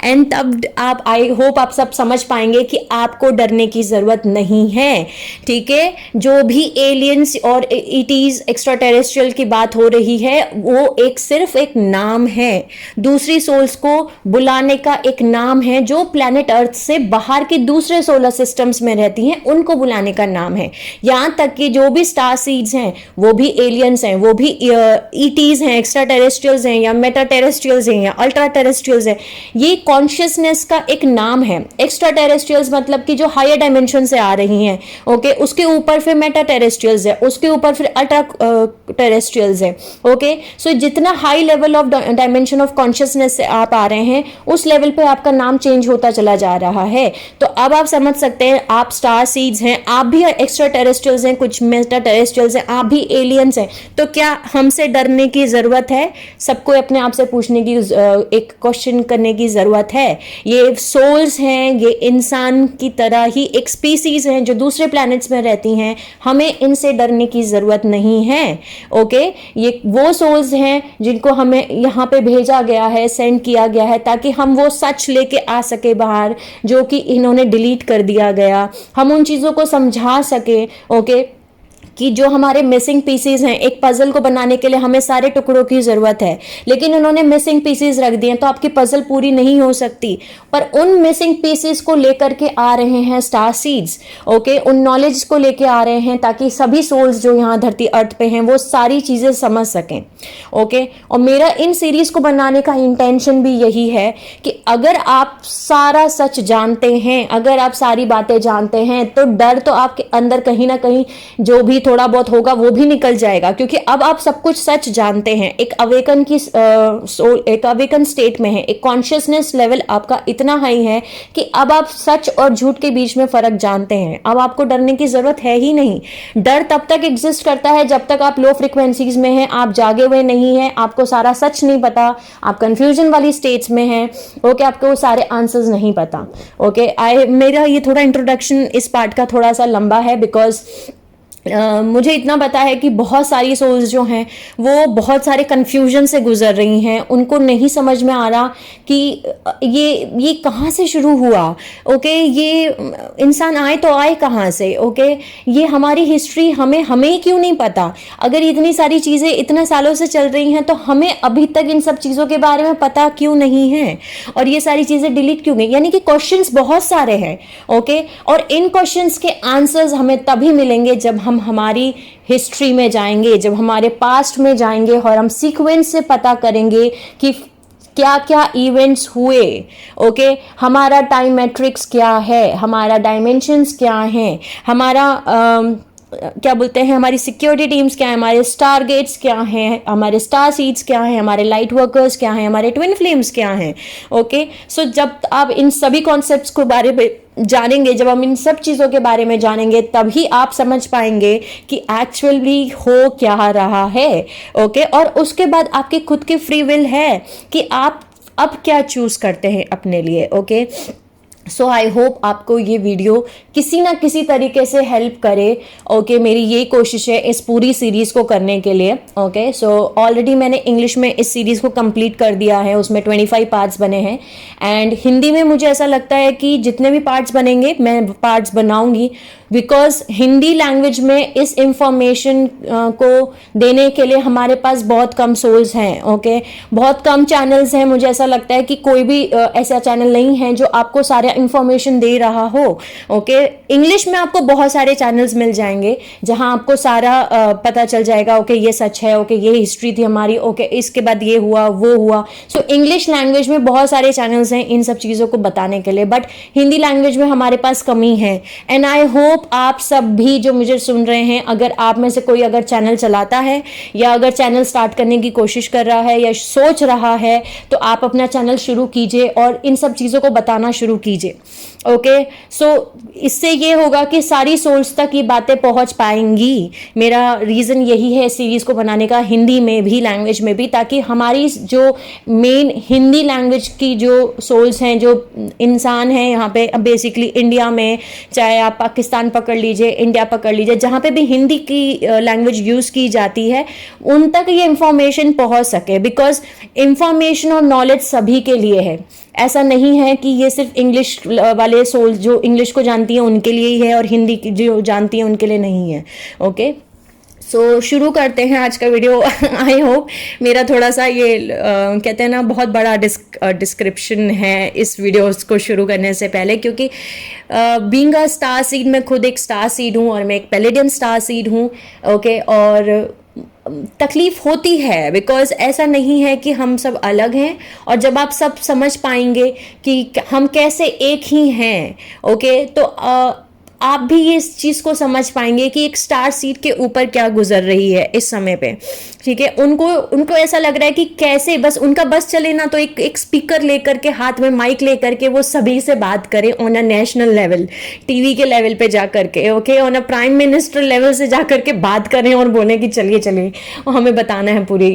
एंड तब आप, आई होप आप सब समझ पाएंगे कि आपको डरने की जरूरत नहीं है। ठीक है, जो भी एलियंस और ईटीज एक्स्ट्रा टेरेस्ट्रियल की बात हो रही है वो सिर्फ एक नाम है, दूसरी सोल्स को बुलाने का एक नाम है। जो प्लैनेट अर्थ से बाहर के दूसरे सोलर सिस्टम्स में रहती हैं उनको बुलाने का नाम है। यहां तक कि जो भी स्टार सीड्स हैं वो भी एलियंस हैं, वो भी ईटीज हैं, एक्स्ट्रा टेरेस्ट्रियल्स हैं या मेटा टेरेस्ट्रियल्स हैं या अल्ट्रा टेरेस्ट्रियल्स हैं। ये कॉन्शियसनेस का एक नाम है। एक्स्ट्रा टेरेस्ट्रियल्स मतलब कि जो हायर डायमेंशन से आ रही हैं, ओके, उसके ऊपर फिर मेटा टेरेस्ट्रियल्स है, उसके ऊपर फिर अल्ट्रा टेरेस्ट्रियल्स है। ओके, सो जितना high level of dimension of consciousness से आप आ रहे हैं उस लेवल पे आपका नाम चेंज होता चला जा रहा है। तो अब आप समझ सकते हैं, आप स्टार सीड्स हैं, आप भी एक्स्ट्रा टेरेस्ट्रियल्स हैं, कुछ मेटा टेरेस्ट्रियल्स हैं, आप भी एलियंस हैं। तो क्या हमसे डरने की जरूरत है? सबको अपने आप से पूछने की, एक क्वेश्चन करने की जरूरत है। ये सोल्स हैं, ये इंसान की तरह ही एक स्पीसीज हैं जो दूसरे प्लैनेट्स में रहती हैं, हमें इनसे डरने की जरूरत नहीं है। ओके, ये वो सोल्स हैं जिनको हमें यहाँ पे भेजा गया है, सेंड किया गया है ताकि हम वो सच लेके आ सके बाहर जो कि इन्होंने डिलीट कर दिया गया, हम उन चीजों को समझा सके। ओके, कि जो हमारे मिसिंग पीसेस हैं, एक पजल को बनाने के लिए हमें सारे टुकड़ों की जरूरत है, लेकिन उन्होंने मिसिंग पीसेस रख दिए तो आपकी पजल पूरी नहीं हो सकती। पर उन मिसिंग पीसेस को लेकर के आ रहे हैं स्टार सीड्स। ओके, उन नॉलेज को लेके आ रहे हैं ताकि सभी सोल्स जो यहाँ धरती अर्थ पे हैं वो सारी चीजें समझ सकें। ओके, और मेरा इन सीरीज को बनाने का इंटेंशन भी यही है कि अगर आप सारा सच जानते हैं, अगर आप सारी बातें जानते हैं तो डर तो आपके अंदर कहीं ना कहीं जो भी थोड़ा बहुत होगा वो भी निकल जाएगा, क्योंकि अब आप सब कुछ सच जानते हैं। एक अवेकन स्टेट में है, एक कॉन्शियसनेस लेवल आपका इतना हाई है कि अब आप सच और झूठ के बीच में फर्क जानते हैं। अब आपको डरने की जरूरत है ही नहीं। डर तब तक एग्जिस्ट करता है जब तक आप लो फ्रिक्वेंसीज में हैं, आप जागे हुए नहीं हैं, आपको सारा सच नहीं पता, आप कंफ्यूजन वाली स्टेट्स में हैं। ओके, आपको सारे आंसर्स नहीं पता। ओके, मेरा ये थोड़ा इंट्रोडक्शन इस पार्ट का थोड़ा सा लंबा है बिकॉज मुझे इतना पता है कि बहुत सारी सोल्स जो हैं वो बहुत सारे कंफ्यूजन से गुजर रही हैं, उनको नहीं समझ में आ रहा कि ये कहाँ से शुरू हुआ। ओके, ये इंसान आए तो आए कहाँ से। ओके, ये हमारी हिस्ट्री हमें क्यों नहीं पता? अगर इतनी सारी चीज़ें इतने सालों से चल रही हैं तो हमें अभी तक इन सब चीज़ों के बारे में पता क्यों नहीं है, और ये सारी चीज़ें डिलीट क्यों गई? यानी कि क्वेश्चंस बहुत सारे हैं। ओके, और इन क्वेश्चंस के आंसर्स हमें तभी मिलेंगे जब हम हम हमारी हिस्ट्री में जाएंगे, जब हमारे पास्ट में जाएंगे और हम सीक्वेंस से पता करेंगे कि क्या क्या इवेंट्स हुए, ओके, हमारा टाइम मैट्रिक्स क्या है, हमारा डायमेंशंस क्या हैं, हमारा क्या बोलते हैं, हमारी सिक्योरिटी टीम्स क्या है, हमारे स्टार गेट्स क्या हैं, हमारे स्टार सीड्स क्या हैं, हमारे लाइट वर्कर्स क्या हैं, हमारे ट्विन फ्लेम्स क्या हैं, ओके। सो जब आप इन सभी कॉन्सेप्ट्स को बारे में जानेंगे, जब हम इन सब चीज़ों के बारे में जानेंगे, तभी आप समझ पाएंगे कि एक्चुअली हो क्या रहा है, ओके। और उसके बाद आपकी खुद की फ्री विल है कि आप अब क्या चूज करते हैं अपने लिए, ओके। सो आई होप आपको ये वीडियो किसी ना किसी तरीके से हेल्प करे, ओके। मेरी ये कोशिश है इस पूरी सीरीज़ को करने के लिए, ओके। सो ऑलरेडी मैंने इंग्लिश में इस सीरीज़ को कंप्लीट कर दिया है, उसमें 25 पार्ट्स बने हैं। एंड हिंदी में मुझे ऐसा लगता है कि जितने भी पार्ट्स बनेंगे मैं पार्ट्स बनाऊंगी, बिकॉज हिंदी लैंग्वेज में इस इंफॉर्मेशन को देने के लिए हमारे पास बहुत कम सोर्स हैं, ओके। बहुत कम चैनल्स हैं। मुझे ऐसा लगता है कि कोई भी ऐसा चैनल नहीं है जो आपको सारा इंफॉर्मेशन दे रहा हो, ओके। इंग्लिश में आपको बहुत सारे चैनल्स मिल जाएंगे जहां आपको सारा पता चल जाएगा, ओके, ये सच है, ओके, ये हिस्ट्री थी हमारी, ओके, इसके बाद ये हुआ वो हुआ। सो इंग्लिश लैंग्वेज में बहुत सारे चैनल्स हैं इन सब चीज़ों को बताने के लिए, बट हिंदी लैंग्वेज में हमारे पास कमी है। एंड आई होप आप सब भी जो मुझे सुन रहे हैं, अगर आप में से कोई अगर चैनल चलाता है या अगर चैनल स्टार्ट करने की कोशिश कर रहा है या सोच रहा है, तो आप अपना चैनल शुरू कीजिए और इन सब चीज़ों को बताना शुरू कीजिए, ओके। सो इससे ये होगा कि सारी सोल्स तक ये बातें पहुंच पाएंगी। मेरा रीज़न यही है सीरीज़ को बनाने का, हिंदी में भी, लैंग्वेज में भी, ताकि हमारी जो मेन हिंदी लैंग्वेज की जो सोल्स हैं, जो इंसान हैं यहाँ पे बेसिकली इंडिया में, चाहे आप पाकिस्तान पकड़ लीजिए, इंडिया पकड़ लीजिए, जहाँ पे भी हिंदी की लैंग्वेज यूज़ की जाती है, उन तक ये इंफॉर्मेशन पहुँच सके। बिकॉज इंफॉर्मेशन और नॉलेज सभी के लिए है। ऐसा नहीं है कि ये सिर्फ इंग्लिश वाले सोल जो इंग्लिश को जानती हैं उनके लिए ही है और हिंदी जो जानती हैं उनके लिए नहीं है, ओके। सो शुरू करते हैं आज का वीडियो। आई होप मेरा थोड़ा सा ये कहते हैं ना, बहुत बड़ा डिस्क्रिप्शन है इस वीडियो को शुरू करने से पहले, क्योंकि बीइंग अ स्टार सीड, मैं खुद एक स्टार सीड हूँ और मैं एक पैलेडियन स्टार सीड हूँ, ओके। और तकलीफ होती है बिकॉज ऐसा नहीं है कि हम सब अलग हैं, और जब आप सब समझ पाएंगे कि हम कैसे एक ही हैं, ओके, तो आप भी ये इस चीज़ को समझ पाएंगे कि एक स्टार सीट के ऊपर क्या गुजर रही है इस समय पे, ठीक है। उनको ऐसा लग रहा है कि कैसे बस उनका बस चले ना, तो एक स्पीकर लेकर के, हाथ में माइक लेकर के वो सभी से बात करें on a national level, TV के लेवल पे जा करके, okay, on a prime minister level से जा करके बात करें और बोले कि चलिए चलिए हमें बताना है पूरी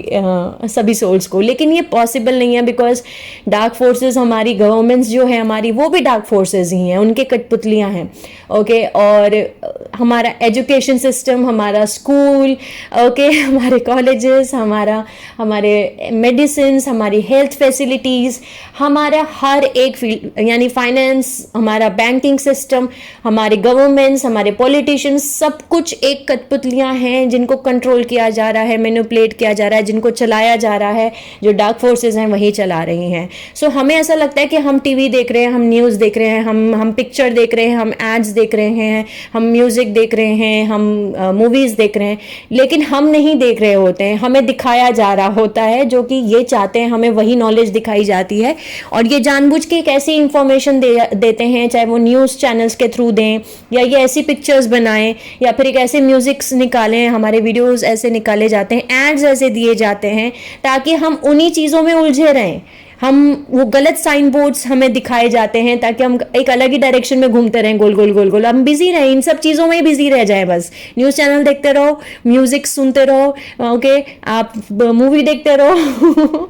सभी सोल्स को। लेकिन ये पॉसिबल नहीं है, बिकॉज डार्क फोर्सेस, हमारी गवर्नमेंट्स जो है हमारी, वो भी डार्क फोर्सेस ही हैं, उनके कठपुतलियाँ हैं, ओके। और हमारा एजुकेशन सिस्टम, हमारा स्कूल, ओके, हमारे कॉलेजेस, हमारे मेडिसिन, हमारी हेल्थ फैसिलिटीज़, हमारा हर एक फील्ड, यानी फाइनेंस, हमारा बैंकिंग सिस्टम, हमारे गवर्नमेंट्स, हमारे पॉलिटिशियंस, सब कुछ एक कठपुतलियाँ हैं जिनको कंट्रोल किया जा रहा है, मैनिपुलेट किया जा रहा है, जिनको चलाया जा रहा है, जो डार्क फोर्सेस हैं वही चला रही हैं। सो हमें ऐसा लगता है कि हम टीवी देख रहे हैं, हम न्यूज़ देख रहे हैं, हम पिक्चर देख रहे हैं, हम एड्स देख रहे हैं, हम म्यूजिक देख रहे हैं, हम मूवीज देख रहे हैं, लेकिन हम नहीं देख रहे होते हैं, हमें दिखाया जा रहा होता है, जो कि ये चाहते हैं हमें वही नॉलेज दिखाई जाती है। और ये जानबूझ के एक ऐसी इंफॉर्मेशन देते हैं, चाहे वो न्यूज़ चैनल्स के थ्रू दें, या ये ऐसी पिक्चर्स बनाएं, या फिर एक ऐसे म्यूजिक्स निकालें, हमारे वीडियोस ऐसे निकाले जाते हैं, एड्स ऐसे दिए जाते हैं, ताकि हम उन्हीं चीज़ों में उलझे रहें। हम वो गलत साइन बोर्ड्स हमें दिखाए जाते हैं ताकि हम एक अलग ही डायरेक्शन में घूमते रहें, गोल गोल गोल गोल। हम बिजी रहें, इन सब चीज़ों में बिजी रह जाए, बस न्यूज़ चैनल देखते रहो, म्यूजिक सुनते रहो, ओके, आप मूवी देखते रहो,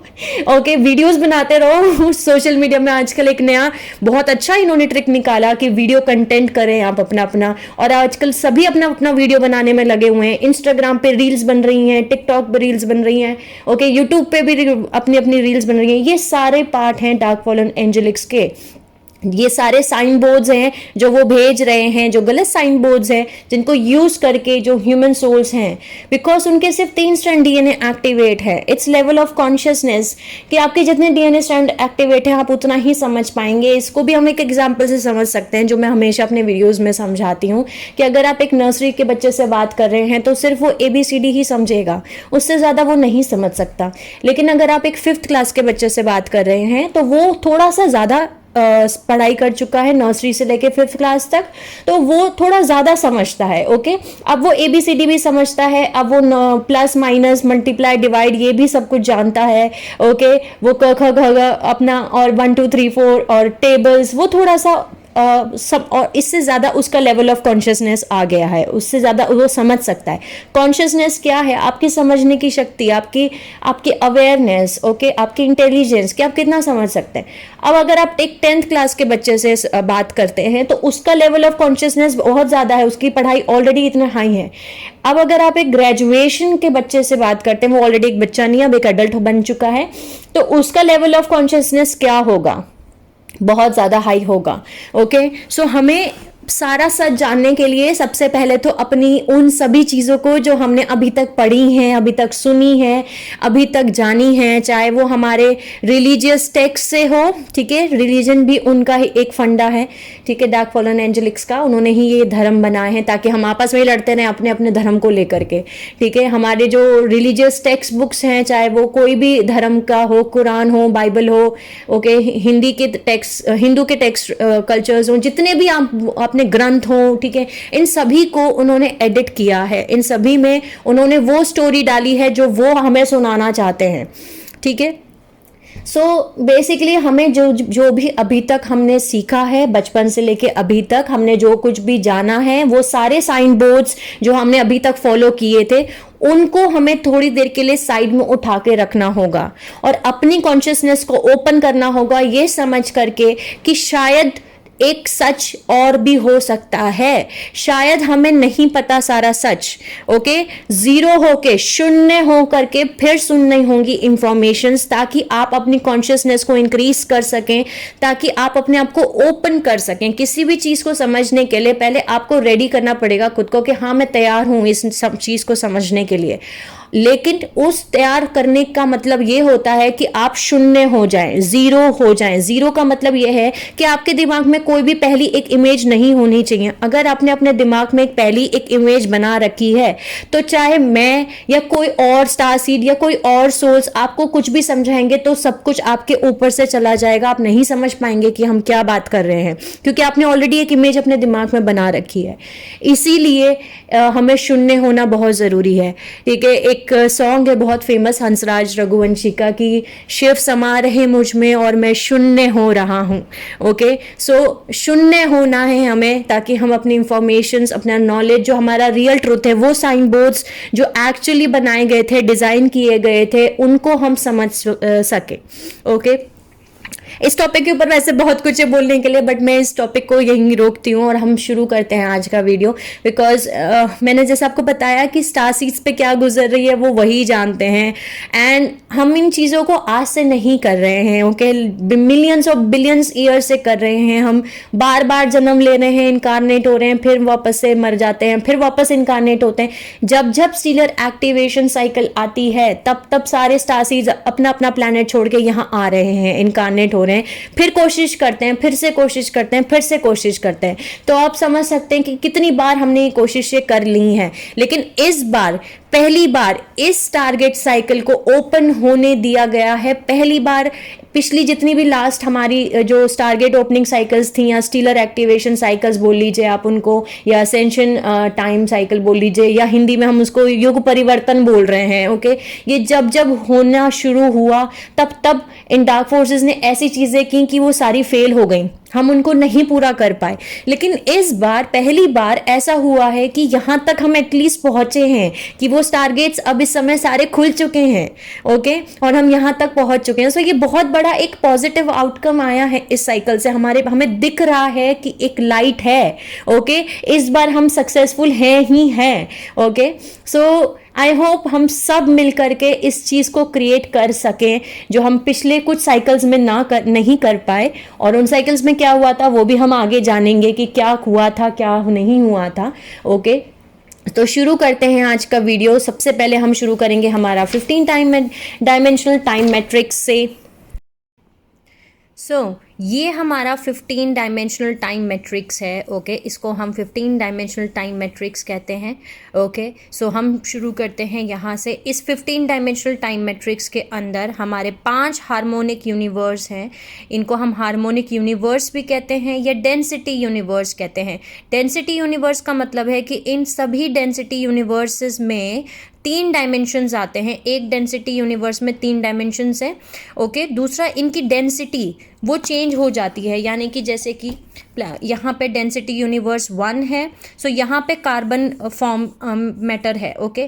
ओके, वीडियोस बनाते रहो। सोशल मीडिया में आजकल एक नया बहुत अच्छा इन्होंने ट्रिक निकाला कि वीडियो कंटेंट करें आप अपना अपना, और आजकल सभी अपना अपना वीडियो बनाने में लगे हुए हैं। इंस्टाग्राम पे रील्स बन रही हैं, टिकटॉक पे रील्स बन रही हैं, ओके, यूट्यूब पे भी अपनी अपनी रील्स बन रही हैं। ये सारे पार्ट हैं डार्क फॉलन एंजेलिक्स के। ये सारे साइन बोर्ड्स हैं जो वो भेज रहे हैं, जो गलत साइन बोर्ड्स हैं जिनको यूज करके जो ह्यूमन सोल्स हैं, बिकॉज उनके सिर्फ 3 स्ट्रैंड डीएनए एक्टिवेट है। इट्स लेवल ऑफ कॉन्शियसनेस कि आपके जितने डीएनए स्ट्रैंड एक्टिवेट है आप उतना ही समझ पाएंगे। इसको भी हम एक एग्जाम्पल से समझ सकते हैं जो मैं हमेशा अपने वीडियोज में समझाती हूँ कि अगर आप एक नर्सरी के बच्चे से बात कर रहे हैं तो सिर्फ वो ABCD ही समझेगा, उससे ज़्यादा वो नहीं समझ सकता। लेकिन अगर आप एक 5th क्लास के बच्चे से बात कर रहे हैं तो वो थोड़ा सा ज़्यादा पढ़ाई कर चुका है, नर्सरी से लेके 5th क्लास तक, तो वो थोड़ा ज़्यादा समझता है। ओके, अब वो ABCD भी समझता है, अब वो प्लस माइनस मल्टीप्लाई डिवाइड ये भी सब कुछ जानता है। ओके, वो क ख ग घ अपना और 1 2 3 4 और टेबल्स वो थोड़ा सा सब, और इससे ज़्यादा उसका लेवल ऑफ कॉन्शियसनेस आ गया है, उससे ज़्यादा वो समझ सकता है। कॉन्शियसनेस क्या है? आपकी समझने की शक्ति, आपकी अवेयरनेस, ओके, आपकी इंटेलिजेंस कि आप कितना समझ सकते हैं। अब अगर आप एक 10th क्लास के बच्चे से बात करते हैं तो उसका लेवल ऑफ कॉन्शियसनेस बहुत ज़्यादा है, उसकी पढ़ाई ऑलरेडी इतना हाई है। अब अगर आप एक ग्रेजुएशन के बच्चे से बात करते हैं, वो ऑलरेडी एक बच्चा नहीं, अब एक एडल्ट बन चुका है, तो उसका लेवल ऑफ कॉन्शियसनेस क्या होगा? बहुत ज़्यादा हाई होगा। ओके, सो हमें सारा सच जानने के लिए सबसे पहले तो अपनी उन सभी चीज़ों को जो हमने अभी तक पढ़ी हैं, अभी तक सुनी है, अभी तक जानी है, चाहे वो हमारे रिलीजियस टेक्स्ट से हो, ठीक है, रिलीजन भी उनका ही एक फंडा है, ठीक है, डार्क फॉलन एंजेलिक्स का, उन्होंने ही ये धर्म बनाए हैं ताकि हम आपस में ही लड़ते रहें अपने अपने धर्म को लेकर के, ठीक है। हमारे जो रिलीजियस टेक्स्ट बुक्स हैं, चाहे वो कोई भी धर्म का हो, कुरान हो, बाइबल हो, ओके, हिंदी के टेक्स्ट, हिंदू के टेक्स्ट कल्चर्स हो, जितने भी आप अपने ग्रंथ हो, ठीक है, इन सभी को उन्होंने एडिट किया है, इन सभी में उन्होंने वो स्टोरी डाली है जो वो हमें सुनाना चाहते हैं, ठीक है। सो बेसिकली हमें जो भी अभी तक हमने सीखा है, बचपन से लेके अभी तक हमने जो कुछ भी जाना है, वो सारे साइन बोर्ड्स जो हमने अभी तक फॉलो किए थे, उनको हमें थोड़ी देर के लिए साइड में उठा के रखना होगा और अपनी कॉन्शियसनेस को ओपन करना होगा, ये समझ करके कि शायद एक सच और भी हो सकता है, शायद हमें नहीं पता सारा सच। ओके, जीरो होके, शून्य हो करके फिर सुननी होंगी इंफॉर्मेशंस, ताकि आप अपनी कॉन्शियसनेस को इंक्रीज कर सकें, ताकि आप अपने आप को ओपन कर सकें। किसी भी चीज को समझने के लिए पहले आपको रेडी करना पड़ेगा खुद को कि हाँ मैं तैयार हूं इस सब चीज को समझने के लिए। लेकिन उस तैयार करने का मतलब ये होता है कि आप शून्य हो जाएं, जीरो हो जाएं। जीरो का मतलब ये है कि आपके दिमाग में कोई भी पहली एक इमेज नहीं होनी चाहिए। अगर आपने अपने दिमाग में पहली एक इमेज बना रखी है तो चाहे मैं या कोई और स्टार सीड या कोई और सोल्स आपको कुछ भी समझाएंगे तो सब कुछ आपके ऊपर से चला जाएगा, आप नहीं समझ पाएंगे कि हम क्या बात कर रहे हैं, क्योंकि आपने ऑलरेडी एक इमेज अपने दिमाग में बना रखी है। इसीलिए हमें शून्य होना बहुत जरूरी है, ठीक है। एक सॉन्ग है बहुत फेमस हंसराज रघुवंशी का कि शिव समा रहे मुझ में और मैं शून्य हो रहा हूँ। ओके, सो शून्य होना है हमें, ताकि हम अपनी इंफॉर्मेशंस, अपना नॉलेज, जो हमारा रियल ट्रूथ है, वो साइन बोर्ड्स जो एक्चुअली बनाए गए थे, डिजाइन किए गए थे, उनको हम समझ सके। ओके, इस टॉपिक के ऊपर वैसे बहुत कुछ है बोलने के लिए, बट मैं इस टॉपिक को यहीं रोकती हूँ और हम शुरू करते हैं आज का वीडियो। बिकॉज मैंने जैसे आपको बताया कि स्टार सीड्स पे क्या गुजर रही है वो वही जानते हैं, एंड हम इन चीज़ों को आज से नहीं कर रहे हैं। ओके, मिलियंस और बिलियंस ईयर से कर रहे हैं। हम बार बार जन्म ले रहे हैं, इनकारनेट हो रहे हैं, फिर वापस से मर जाते हैं, फिर वापस इनकारनेट होते हैं। जब जब स्टीलर एक्टिवेशन साइकिल आती है तब तब सारे स्टार सीड्स अपना अपना प्लैनेट छोड़ के यहाँ आ रहे हैं, इनकारनेट हो रहे हैं, फिर कोशिश करते हैं, फिर से कोशिश करते हैं, फिर से कोशिश करते हैं। तो आप समझ सकते हैं कि कितनी बार हमने ये कोशिशें कर ली हैं, लेकिन इस बार पहली बार इस टारगेट साइकिल को ओपन होने दिया गया है। पहली बार पिछली जितनी भी लास्ट हमारी जो टारगेट ओपनिंग साइकिल्स थी, या स्टीलर एक्टिवेशन साइकिल्स बोल लीजिए आप उनको, या असेंशन टाइम साइकिल बोल लीजिए, या हिंदी में हम उसको युग परिवर्तन बोल रहे हैं। ओके, ये जब जब होना शुरू हुआ तब तब इन डार्क फोर्सेस ने ऐसी चीजें की कि वो सारी फेल हो गई, हम उनको नहीं पूरा कर पाए। लेकिन इस बार पहली बार ऐसा हुआ है कि यहां तक हम एटलीस्ट पहुंचे हैं कि वो टारगेट्स अब इस समय सारे खुल चुके हैं। ओके, और हम यहां तक पहुंच चुके हैं। सो ये बहुत बड़ा एक पॉजिटिव आउटकम आया है इस साइकिल से। हमें दिख रहा है कि एक लाइट है। ओके, इस बार हम सक्सेसफुल हैं ही हैं। ओके, सो आई होप हम सब मिल करके इस चीज़ को क्रिएट कर सकें जो हम पिछले कुछ साइकिल्स में नहीं कर पाए, और उन साइकिल्स में क्या हुआ था वो भी हम आगे जानेंगे कि क्या हुआ था क्या नहीं हुआ था। ओके, तो शुरू करते हैं आज का वीडियो। सबसे पहले हम शुरू करेंगे हमारा 15 डायमेंशनल टाइम मैट्रिक्स से। ये हमारा 15 डायमेंशनल टाइम मैट्रिक्स है। ओके, इसको हम 15 डायमेंशनल टाइम मैट्रिक्स कहते हैं। ओके, हम शुरू करते हैं यहाँ से। इस 15 डायमेंशनल टाइम मैट्रिक्स के अंदर हमारे 5 हार्मोनिक यूनिवर्स हैं। इनको हम हार्मोनिक यूनिवर्स भी कहते हैं या डेंसिटी यूनिवर्स कहते हैं। डेंसिटी यूनिवर्स का मतलब है कि इन सभी डेंसिटी यूनिवर्सेस में 3 डायमेंशंस आते हैं। एक डेंसिटी यूनिवर्स में 3 डायमेंशंस हैं। ओके, दूसरा इनकी डेंसिटी वो चेंज हो जाती है, यानी कि जैसे कि यहाँ पे डेंसिटी यूनिवर्स 1 है, यहाँ पे कार्बन फॉर्म मैटर है। ओके,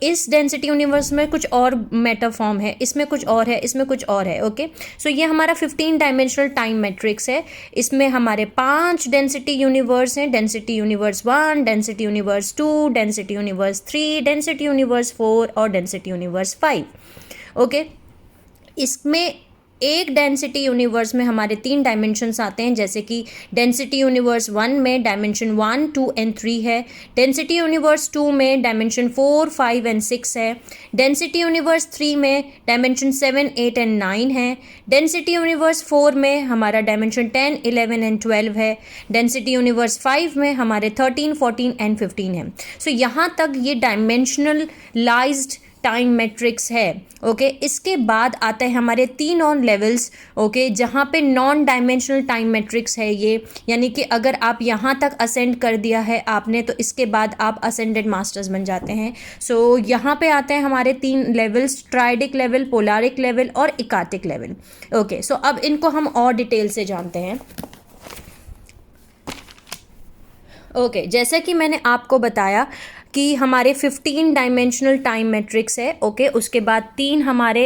इस डेंसिटी यूनिवर्स में कुछ और मैटर फॉर्म है, इसमें कुछ और है, इसमें कुछ और है। ओके, ये हमारा 15 डायमेंशनल टाइम मैट्रिक्स है। इसमें हमारे 5 डेंसिटी यूनिवर्स हैं। Density universe 1, density universe 2, density universe 3, density universe 4 और डेंसिटी यूनिवर्स 5। ओके, इसमें एक डेंसिटी यूनिवर्स में हमारे 3 डायमेंशंस आते हैं, जैसे कि डेंसिटी यूनिवर्स 1 में डायमेंशन 1, 2 एंड 3 है। डेंसिटी यूनिवर्स 2 में डायमेंशन 4, 5 एंड 6 है। डेंसिटी यूनिवर्स 3 में डायमेंशन 7, 8 एंड 9 है। डेंसिटी यूनिवर्स 4 में हमारा डायमेंशन 10, 11 एंड 12 है। डेंसिटी यूनिवर्स 5 में हमारे 13, 14 एंड 15 है। यहाँ तक ये डायमेंशनलाइज्ड टाइम मैट्रिक्स है। ओके, इसके बाद आता है हमारे 3 और लेवल्स। ओके, जहाँ पे नॉन डायमेंशनल टाइम मैट्रिक्स है ये, यानी कि अगर आप यहाँ तक असेंड कर दिया है आपने तो इसके बाद आप असेंडेड मास्टर्स बन जाते हैं। यहाँ पे आते हैं हमारे 3 लेवल्स, ट्राइडिक लेवल, पोलारिक लेवल और इकार्टिक लेवल। ओके, अब इनको हम और डिटेल से जानते हैं। ओके, जैसा कि मैंने आपको बताया कि हमारे 15 डायमेंशनल टाइम मैट्रिक्स है। ओके, उसके बाद 3 हमारे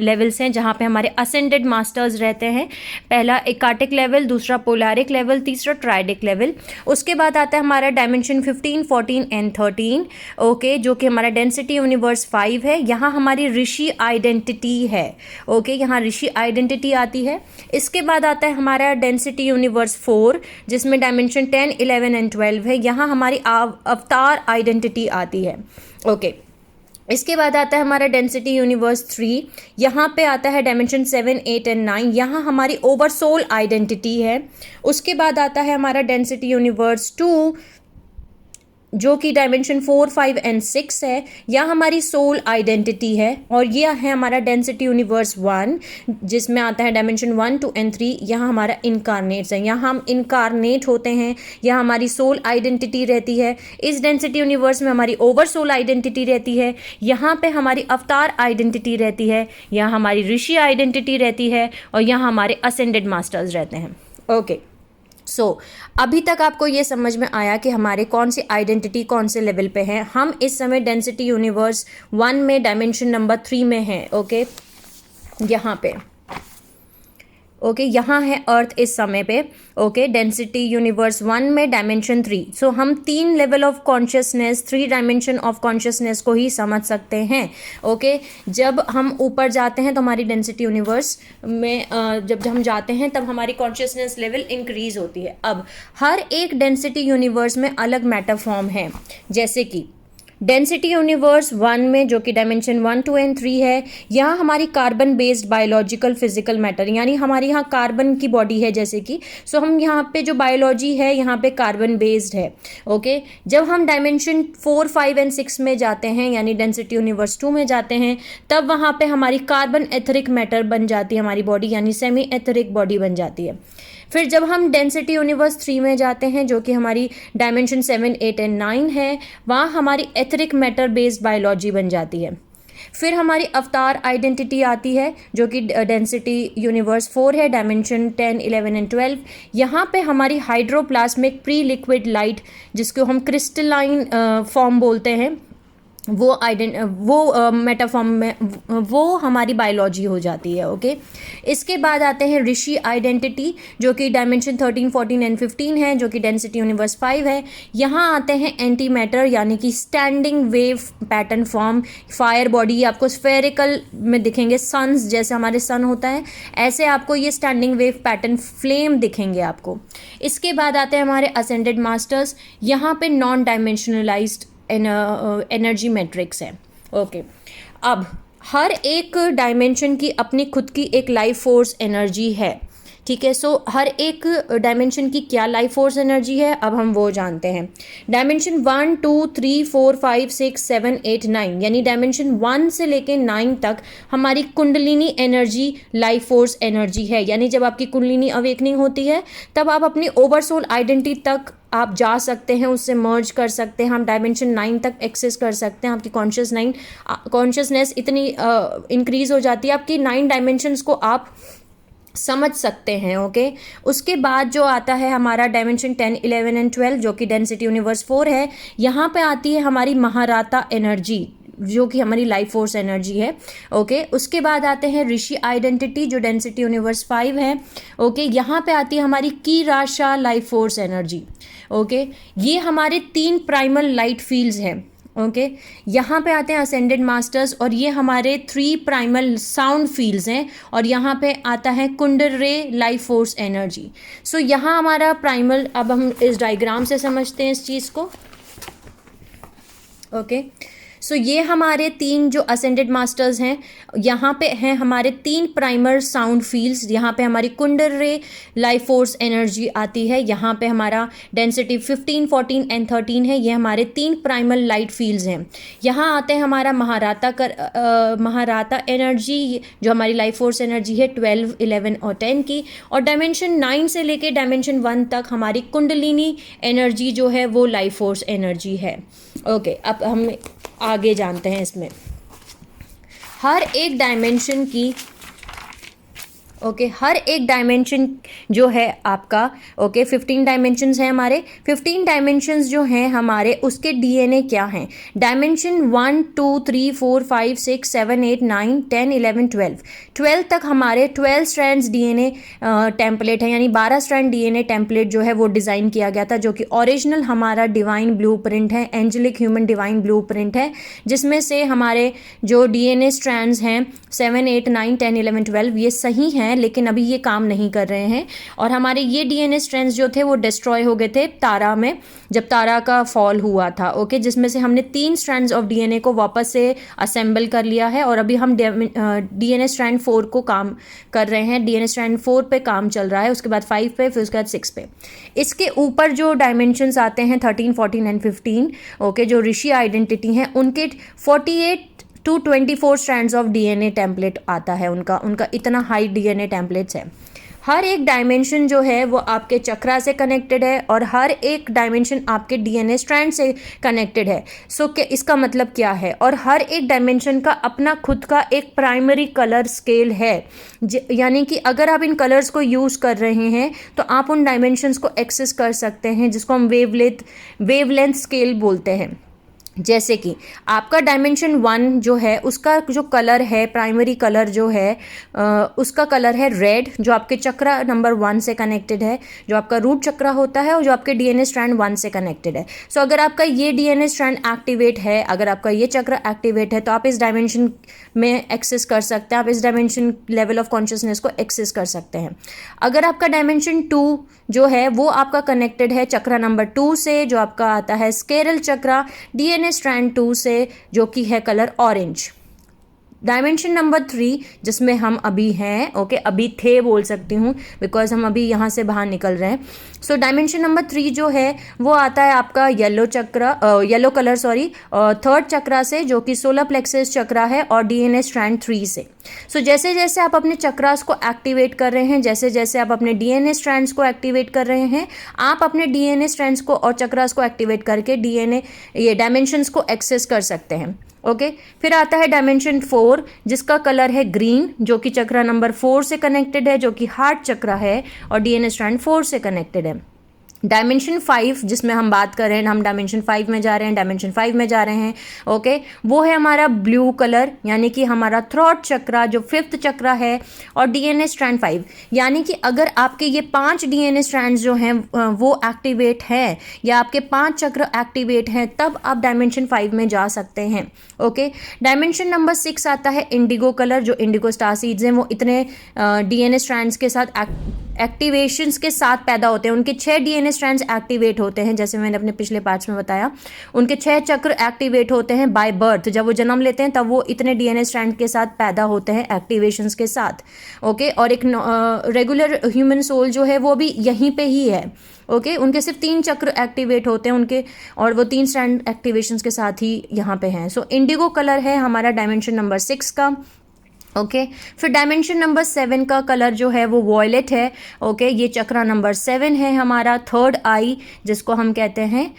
लेवल्स हैं जहाँ पे हमारे असेंडेड मास्टर्स रहते हैं। पहला इकार्टिक लेवल, दूसरा पोलारिक लेवल, तीसरा ट्राइडिक लेवल। उसके बाद आता है हमारा डायमेंशन 15, 14 एंड 13। ओके, जो कि हमारा डेंसिटी यूनिवर्स 5 है। यहाँ हमारी ऋषि आइडेंटिटी है। ओके, यहाँ ऋषि आइडेंटिटी आती है। इसके बाद आता है हमारा डेंसिटी यूनिवर्स 4, जिसमें डायमेंशन 10, 11 एंड 12 है। यहाँ हमारी अवतार आइडेंटिटी आती है। ओके, इसके बाद आता है हमारा डेंसिटी यूनिवर्स 3। यहाँ पे आता है डायमेंशन 7, 8 एंड 9। यहाँ हमारी ओवरसोल आइडेंटिटी है। उसके बाद आता है हमारा डेंसिटी यूनिवर्स 2, जो कि डायमेंशन 4, 5 एंड 6 है। यह हमारी सोल आइडेंटिटी है। और यह है हमारा डेंसिटी यूनिवर्स 1, जिसमें आता है डायमेंशन 1, 2 एंड 3। यहाँ हमारा इनकारनेट्स है, यहाँ हम इनकारनेट होते हैं। यह हमारी सोल आइडेंटिटी रहती है। इस डेंसिटी यूनिवर्स में हमारी ओवर सोल आइडेंटिटी रहती है। यहाँ पे हमारी अवतार आइडेंटिटी रहती है। यहाँ हमारी ऋषि आइडेंटिटी रहती है। और यहाँ हमारे असेंडेड मास्टर्स रहते हैं। ओके, अभी तक आपको ये समझ में आया कि हमारे कौन सी आइडेंटिटी कौन से लेवल पे है। हम इस समय डेंसिटी यूनिवर्स 1 में डायमेंशन नंबर 3 में हैं। ओके, यहाँ पे ओके, यहाँ है अर्थ इस समय पे। ओके, डेंसिटी यूनिवर्स 1 में डायमेंशन 3। हम 3 level of consciousness, 3 dimension of consciousness को ही समझ सकते हैं। ओके, जब हम ऊपर जाते हैं तो हमारी डेंसिटी यूनिवर्स में जब हम जाते हैं तब हमारी कॉन्शियसनेस लेवल इंक्रीज होती है। अब हर एक डेंसिटी यूनिवर्स में अलग मैटर फॉर्म है, जैसे कि डेंसिटी यूनिवर्स 1 में, जो कि डायमेंशन 1, 2 एंड 3 है, यहाँ हमारी carbon based biological physical matter, यानी हमारी यहाँ कार्बन की बॉडी है। जैसे कि हम यहाँ पे जो बायोलॉजी है यहाँ पे कार्बन बेस्ड है। ओके, जब हम डायमेंशन 4, 5 एंड 6 में जाते हैं, यानी डेंसिटी यूनिवर्स 2 में जाते हैं, तब वहाँ पे हमारी कार्बन एथरिक मैटर बन जाती है हमारी बॉडी, यानी सेमी एथरिक बॉडी बन जाती है। फिर जब हम डेंसिटी यूनिवर्स 3 में जाते हैं, जो कि हमारी डायमेंशन 7, 8 एंड 9 है, वहाँ हमारी एथरिक मैटर बेस्ड बायोलॉजी बन जाती है। फिर हमारी अवतार आइडेंटिटी आती है, जो कि डेंसिटी यूनिवर्स 4 है, डायमेंशन 10, 11 एंड 12। यहाँ पे हमारी हाइड्रोप्लाज्मिक प्री लिक्विड लाइट, जिसको हम क्रिस्टलाइन फॉर्म बोलते हैं, वो मेटाफॉर्म में वो हमारी बायोलॉजी हो जाती है। ओके, इसके बाद आते हैं ऋषि आइडेंटिटी, जो कि डायमेंशन 13, 14 एंड 15 है, जो कि डेंसिटी यूनिवर्स 5 है। यहाँ आते हैं एंटी मैटर, यानी कि standing wave pattern form, fire body आपको स्फेरिकल में दिखेंगे, सन्स जैसे हमारे सन होता है ऐसे आपको ये स्टैंडिंग वेव पैटर्न फ्लेम दिखेंगे आपको। इसके बाद आते हैं हमारे असेंडेड मास्टर्स, यहाँ पे नॉन डायमेंशनलाइज्ड एनर्जी मैट्रिक्स है। ओके, अब हर एक डायमेंशन की अपनी खुद की एक लाइफ फोर्स एनर्जी है। ठीक है, सो हर एक डायमेंशन की क्या लाइफ फोर्स एनर्जी है अब हम वो जानते हैं। डायमेंशन 1, 2, 3, 4, 5, 6, 7, 8, 9 यानी डायमेंशन 1 से लेके 9 तक हमारी kundalini energy life force energy है। यानी जब आपकी कुंडलिनी अवेकनिंग होती है तब आप अपनी ओवरसोल आइडेंटिटी तक आप जा सकते हैं, उससे मर्ज कर सकते हैं, हम डायमेंशन 9 तक एक्सेस कर सकते हैं। आपकी कॉन्शियसनेस इतनी इंक्रीज हो जाती है, आपकी 9 डायमेंशंस को आप समझ सकते हैं। ओके, उसके बाद जो आता है हमारा डायमेंशन 10, 11 एंड 12, जो कि डेंसिटी यूनिवर्स 4 है। यहाँ पे आती है हमारी महाराता एनर्जी, जो कि हमारी लाइफ फोर्स एनर्जी है। ओके, उसके बाद आते हैं ऋषि आइडेंटिटी, जो डेंसिटी यूनिवर्स 5 है। ओके, यहाँ पे आती है हमारी की राशा लाइफ फोर्स एनर्जी। ओके, ये हमारे 3 प्राइमल लाइट फील्ड्स हैं। ओके, यहाँ पे आते हैं असेंडेड मास्टर्स, और ये हमारे 3 प्राइमल साउंड फील्ड्स हैं, और यहाँ पे आता है कुंडल रे लाइफ फोर्स एनर्जी। सो यहाँ हमारा प्राइमल, अब हम इस डायग्राम से समझते हैं इस चीज़ को। ओके, सो ये हमारे 3 जो असेंडेड मास्टर्स हैं, यहाँ पे हैं हमारे 3 प्राइमर साउंड फील्ड्स। यहाँ पे हमारी कुंडल रे लाइफ फोर्स एनर्जी आती है, यहाँ पे हमारा डेंसिटी 15, 14 एंड 13 है। ये हमारे 3 प्राइमल लाइट फील्ड्स हैं। यहाँ आते हैं हमारा महाराता एनर्जी, जो हमारी लाइफ फोर्स एनर्जी है 12, 11 और 10 की, और डायमेंशन 9 से लेके डायमेंशन 1 तक हमारी कुंडलिनी एनर्जी जो है वो लाइफ फोर्स एनर्जी है। ओके, अब हम आगे जानते हैं इसमें हर एक डायमेंशन की। हर एक डायमेंशन जो है आपका 15 डायमेंशंस हैं हमारे। 15 डायमेंशंस जो हैं हमारे, उसके डीएनए क्या हैं। डायमेंशन 1, 2, 3, 4, 5, 6, 7, 8, 9, 10, 11, 12 तक हमारे 12 स्ट्रैंड्स डीएनए टेम्पलेट है, यानी 12 स्ट्रैंड डीएनए टेम्पलेट जो है वो डिज़ाइन किया गया था, जो कि ओरिजिनल हमारा डिवाइन ब्लूप्रिंट है, एंजेलिक ह्यूमन डिवाइन ब्लूप्रिंट है, जिसमें से हमारे जो डीएनए स्ट्रैंड्स हैं 7, 8, 9, 10, 11, 12 ये सही हैं, लेकिन अभी ये काम नहीं कर रहे हैं। और हमारे ये डीएनए स्ट्रैंड्स जो थे वो डिस्ट्रॉय हो गए थे तारा में, जब तारा का फॉल हुआ था। ओके, जिसमें से हमने 3 स्ट्रैंड्स ऑफ डीएनए को वापस से असेंबल कर लिया है, और अभी हम डीएनए स्ट्रैंड 4 को काम कर रहे हैं। डीएनए स्ट्रैंड 4 पे काम चल रहा है, उसके बाद 5 पे, फिर उसके बाद 6 पे। इसके ऊपर जो डायमेंशंस आते हैं 13, 14 एंड 15, ओके, जो ऋषि आइडेंटिटी हैं उनके 48 to 24 strands of DNA template आता है उनका इतना हाई डीएनए टेम्पलेट्स है। हर एक डायमेंशन जो है वो आपके चक्रा से कनेक्टेड है, और हर एक डायमेंशन आपके डीएनए स्ट्रैंड से कनेक्टेड है। सो इसका मतलब क्या है, और हर एक डायमेंशन का अपना खुद का एक प्राइमरी कलर स्केल है, यानी कि अगर आप इन कलर्स को यूज़ कर रहे हैं तो आप उन डायमेंशंस को एक्सेस कर सकते हैं, जिसको हम वेवलेंथ स्केल बोलते हैं। जैसे कि आपका डायमेंशन 1 जो है उसका जो कलर है, प्राइमरी कलर जो है उसका कलर है रेड, जो आपके चक्रा नंबर 1 से कनेक्टेड है, जो आपका रूट चक्रा होता है, और जो आपके डीएनए स्ट्रैंड 1 से कनेक्टेड है। सो अगर आपका ये डीएनए स्ट्रैंड एक्टिवेट है, अगर आपका ये चक्र एक्टिवेट है, तो आप इस डायमेंशन में एक्सेस कर सकते हैं, आप इस डायमेंशन लेवल ऑफ कॉन्शियसनेस को एक्सेस कर सकते हैं। अगर आपका डायमेंशन 2 जो है वो आपका कनेक्टेड है चक्रा नंबर 2 से, जो आपका आता है स्केरल चक्रा डीएनए स्ट्रैंड 2 से, जो कि है कलर ऑरेंज। डायमेंशन नंबर 3 जिसमें हम अभी हैं, ओके, अभी थे बोल सकती हूँ बिकॉज हम अभी यहाँ से बाहर निकल रहे हैं। सो डायमेंशन नंबर 3 जो है वो आता है आपका येलो कलर थर्ड चक्रा से, जो कि सोलर प्लेक्सस चक्रा है, और डीएनए स्ट्रैंड 3 से। सो जैसे जैसे आप अपने चक्रास को एक्टिवेट कर रहे हैं, जैसे जैसे आप अपने डीएनए स्ट्रैंड्स को एक्टिवेट कर रहे हैं, आप अपने डीएनए स्ट्रैंड्स को और चक्रास को एक्टिवेट करके ये डायमेंशंस को एक्सेस कर सकते हैं। ओके, फिर आता है डायमेंशन 4 जिसका कलर है ग्रीन, जो कि चक्रा नंबर 4 से कनेक्टेड है, जो कि हार्ट चक्रा है और डीएनए स्ट्रैंड 4 से कनेक्टेड है। डायमेंशन 5 जिसमें हम बात कर रहे हैं, हम डायमेंशन 5 में जा रहे हैं, डायमेंशन 5 में जा रहे हैं, ओके, वो है हमारा ब्लू कलर, यानी कि हमारा थ्रॉट चक्रा जो 5th चक्रा है, और डीएनए स्ट्रैंड 5, यानी कि अगर आपके ये 5 डीएनए स्ट्रैंड जो हैं वो एक्टिवेट हैं या आपके 5 चक्र एक्टिवेट हैं, तब आप डायमेंशन 5 में जा सकते हैं, ओके। डायमेंशन नंबर 6 आता है इंडिगो कलर, जो इंडिगो स्टार सीड्स हैं वो इतने डीएनए स्ट्रैंड्स के साथ एक्टिवेशंस के साथ पैदा होते हैं, उनके 6 डीएनए स्ट्रैंड्स एक्टिवेट होते हैं, जैसे मैंने अपने पिछले पार्ट्स में बताया, उनके 6 चक्र एक्टिवेट होते हैं बाय बर्थ, जब वो जन्म लेते हैं तब वो इतने डीएनए स्ट्रैंड के साथ पैदा होते हैं एक्टिवेशंस के साथ, ओके। और एक रेगुलर ह्यूमन सोल जो है वो भी यहीं पे ही है, ओके। उनके सिर्फ 3 चक्र एक्टिवेट होते हैं उनके, और वो 3 स्ट्रैंड एक्टिवेशंस के साथ ही यहाँ पे हैं। सो इंडिगो कलर है हमारा डायमेंशन नंबर 6 का, ओके। फिर डायमेंशन नंबर 7 का कलर जो है वो वॉयलेट है, ओके। ये चक्रा नंबर 7 है हमारा, थर्ड आई जिसको हम कहते हैं,